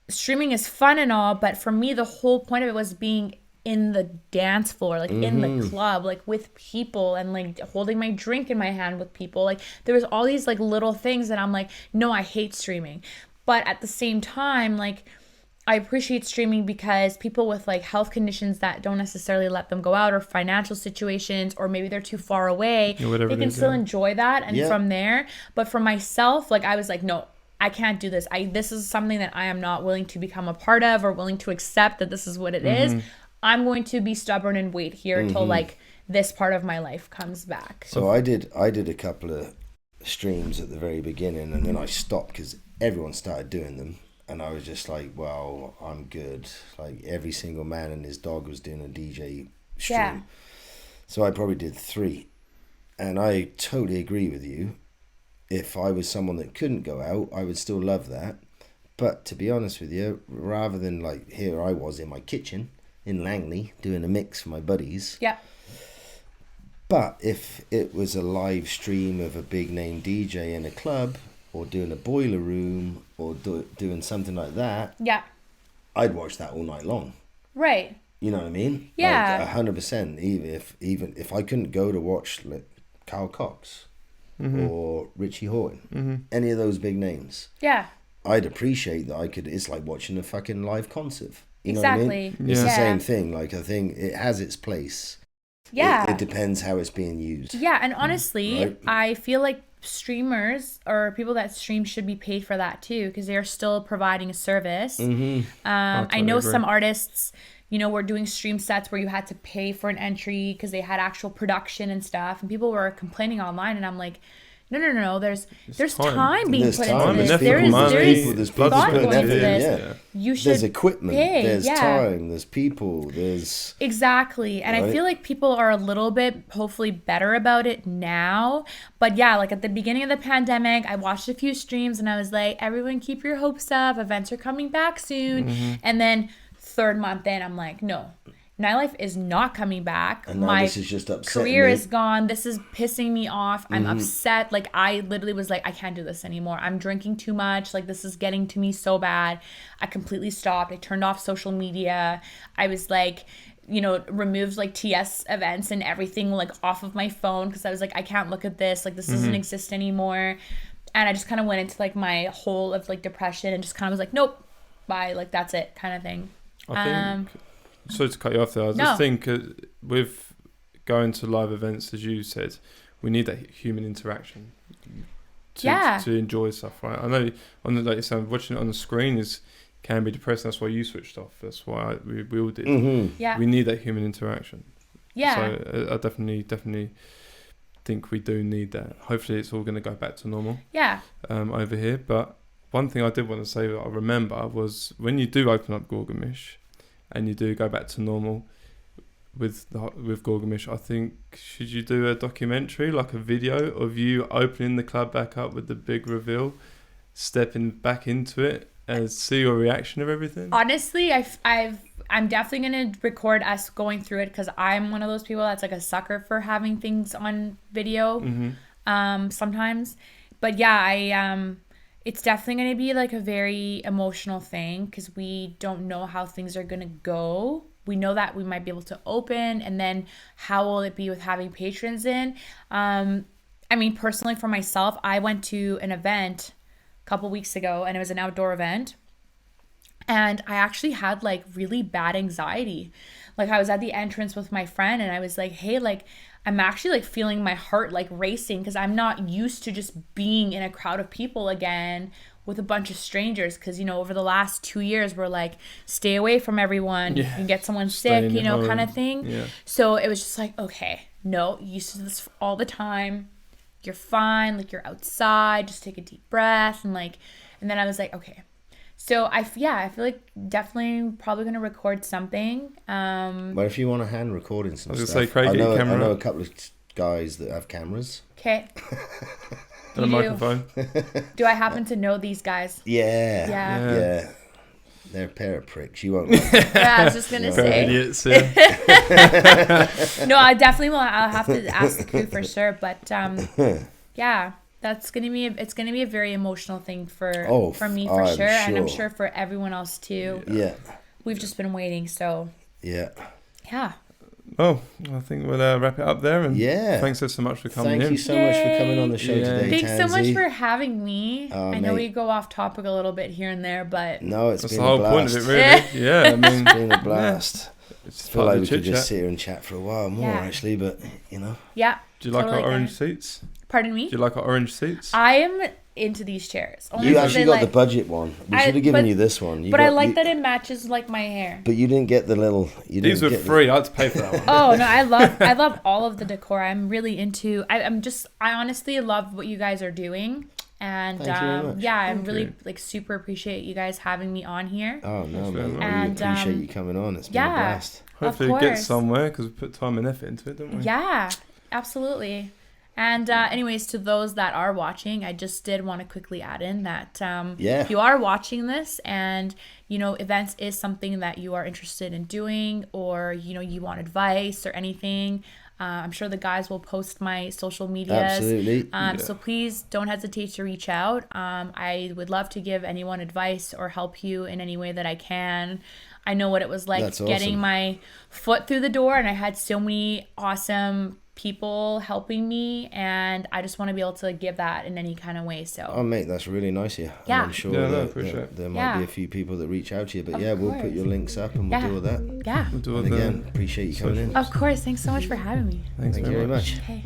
streaming is fun and all, but for me, the whole point of it was being in the dance floor, like in the club, like with people, and like holding my drink in my hand with people. Like there was all these like little things that I'm like, no, I hate streaming. But at the same time, like I appreciate streaming because people with like health conditions that don't necessarily let them go out, or financial situations, or maybe they're too far away, they can still enjoy that. And from there, but for myself, like I was like, no, I can't do this. This is something that I am not willing to become a part of, or willing to accept that this is what it is. I'm going to be stubborn and wait here until like this part of my life comes back. So I did a couple of streams at the very beginning, and then I stopped because everyone started doing them, and I was just like, well, I'm good. Like every single man and his dog was doing a DJ stream. Yeah. So I probably did 3, and I totally agree with you. If I was someone that couldn't go out, I would still love that. But to be honest with you, rather than like here I was in my kitchen in Langley doing a mix for my buddies. Yeah. But if it was a live stream of a big name DJ in a club, or doing a boiler room, or doing something like that, yeah, I'd watch that all night long. Right. You know what I mean? Yeah. Like 100%. Even if I couldn't go to watch like Carl Cox or Richie Horton, any of those big names. Yeah. I'd appreciate that I could. It's like watching a fucking live concert. You know exactly. what I mean? It's the same thing. Like I think it has its place. Yeah. It depends how it's being used. Yeah, and honestly, right? I feel like streamers or people that stream should be paid for that too, because they are still providing a service. I know some artists, were doing stream sets where you had to pay for an entry because they had actual production and stuff, and people were complaining online, and I'm like, no. There's time being put into this. There's thought going into this. Yeah. You should. There's equipment. Pay. There's time. There's people. There's exactly. And right? I feel like people are a little bit hopefully better about it now. But yeah, like at the beginning of the pandemic, I watched a few streams and I was like, everyone keep your hopes up. Events are coming back soon. And then 3rd month in, I'm like, no. Nightlife is not coming back. And now this is just upsetting career me. Is gone. This is pissing me off. I'm upset. Like I literally was like, I can't do this anymore. I'm drinking too much. Like this is getting to me so bad. I completely stopped. I turned off social media. I was like, removed like TS events and everything like off of my phone, because I was like, I can't look at this. Like this doesn't exist anymore. And I just kind of went into like my hole of like depression and just kind of was like, nope, bye. Like that's it kind of thing. I think... Sorry to cut you off there. I just think with going to live events, as you said, we need that human interaction to enjoy stuff, right? I know, like you said, watching it on the screen can be depressing. That's why you switched off. That's why we all did. Yeah. We need that human interaction. Yeah. So I definitely think we do need that. Hopefully, it's all going to go back to normal. Yeah. Over here, but one thing I did want to say that I remember was when you do open up Gorgomish, and you do go back to normal with Gorgomish, I think, should you do a documentary, like a video of you opening the club back up with the big reveal, stepping back into it, and see your reaction of everything? Honestly, I'm definitely going to record us going through it, because I'm one of those people that's like a sucker for having things on video sometimes. But yeah, it's definitely going to be like a very emotional thing, because we don't know how things are going to go. We know that we might be able to open, and then how will it be with having patrons in? I mean, personally for myself, I went to an event a couple weeks ago, and it was an outdoor event. And I actually had like really bad anxiety. Like I was at the entrance with my friend, and I was like, hey, like I'm actually like feeling my heart like racing, because I'm not used to just being in a crowd of people again with a bunch of strangers. Because, over the last 2 years, we're like, stay away from everyone. You can get someone sick, kind of thing. Yeah. So it was just like, okay, no, you used to this all the time. You're fine. Like you're outside. Just take a deep breath. And then I was like, okay, So I feel like definitely probably gonna record something. Well, if you want a hand recording some I was stuff, gonna say, Craig, I get your camera. know a couple of guys that have cameras. Okay. And a microphone. Do I happen to know these guys? Yeah. They're a pair of pricks. You won't like them. Yeah, I was just gonna say. Idiots, yeah. No, I definitely will. I'll have to ask the crew for sure. But yeah, it's gonna be a very emotional thing for me for sure, and I'm sure for everyone else too. Yeah. We've just been waiting, so. Yeah. Yeah. Oh, I think we'll wrap it up there. And thanks so much for coming in. Thank you so much for coming on the show today, Thanks Tanzy. so much for having me. I know mate. we go off topic a little bit here and there, but no, it's that's been the whole a blast. point of it, really. Yeah, I mean, it's been a blast. It's I feel like we could just sit here and chat for a while more, actually, but you know. Yeah. Do you like our orange seats? Pardon me? Do you like our orange seats? I am into these chairs. You actually got the budget one. We should have given you this one. I like that it matches like my hair. But you didn't get the little. These were free. I had to pay for that one. Oh no, I love all of the decor. I'm really into. I honestly love what you guys are doing. And I'm really like super appreciate you guys having me on here. Oh no, man! I really appreciate you coming on. It's been a blast. Hopefully it gets somewhere because we put time and effort into it, don't we? Yeah, absolutely. And anyways, to those that are watching, I just did want to quickly add in that if you are watching this and, you know, events is something that you are interested in doing, or, you know, you want advice or anything, I'm sure the guys will post my social medias. Absolutely. So please don't hesitate to reach out. I would love to give anyone advice or help you in any way that I can. I know what it was like getting my foot through the door, and I had so many awesome people helping me, and I just want to be able to give that in any kind of way. So mate, that's really nice of you. Yeah. I'm sure there might be a few people that reach out to you, but we'll put your links up and we'll do all that. Yeah. We'll do and again, appreciate you coming in. Of course. Thanks so much for having me. Thanks Thank you very much. Okay.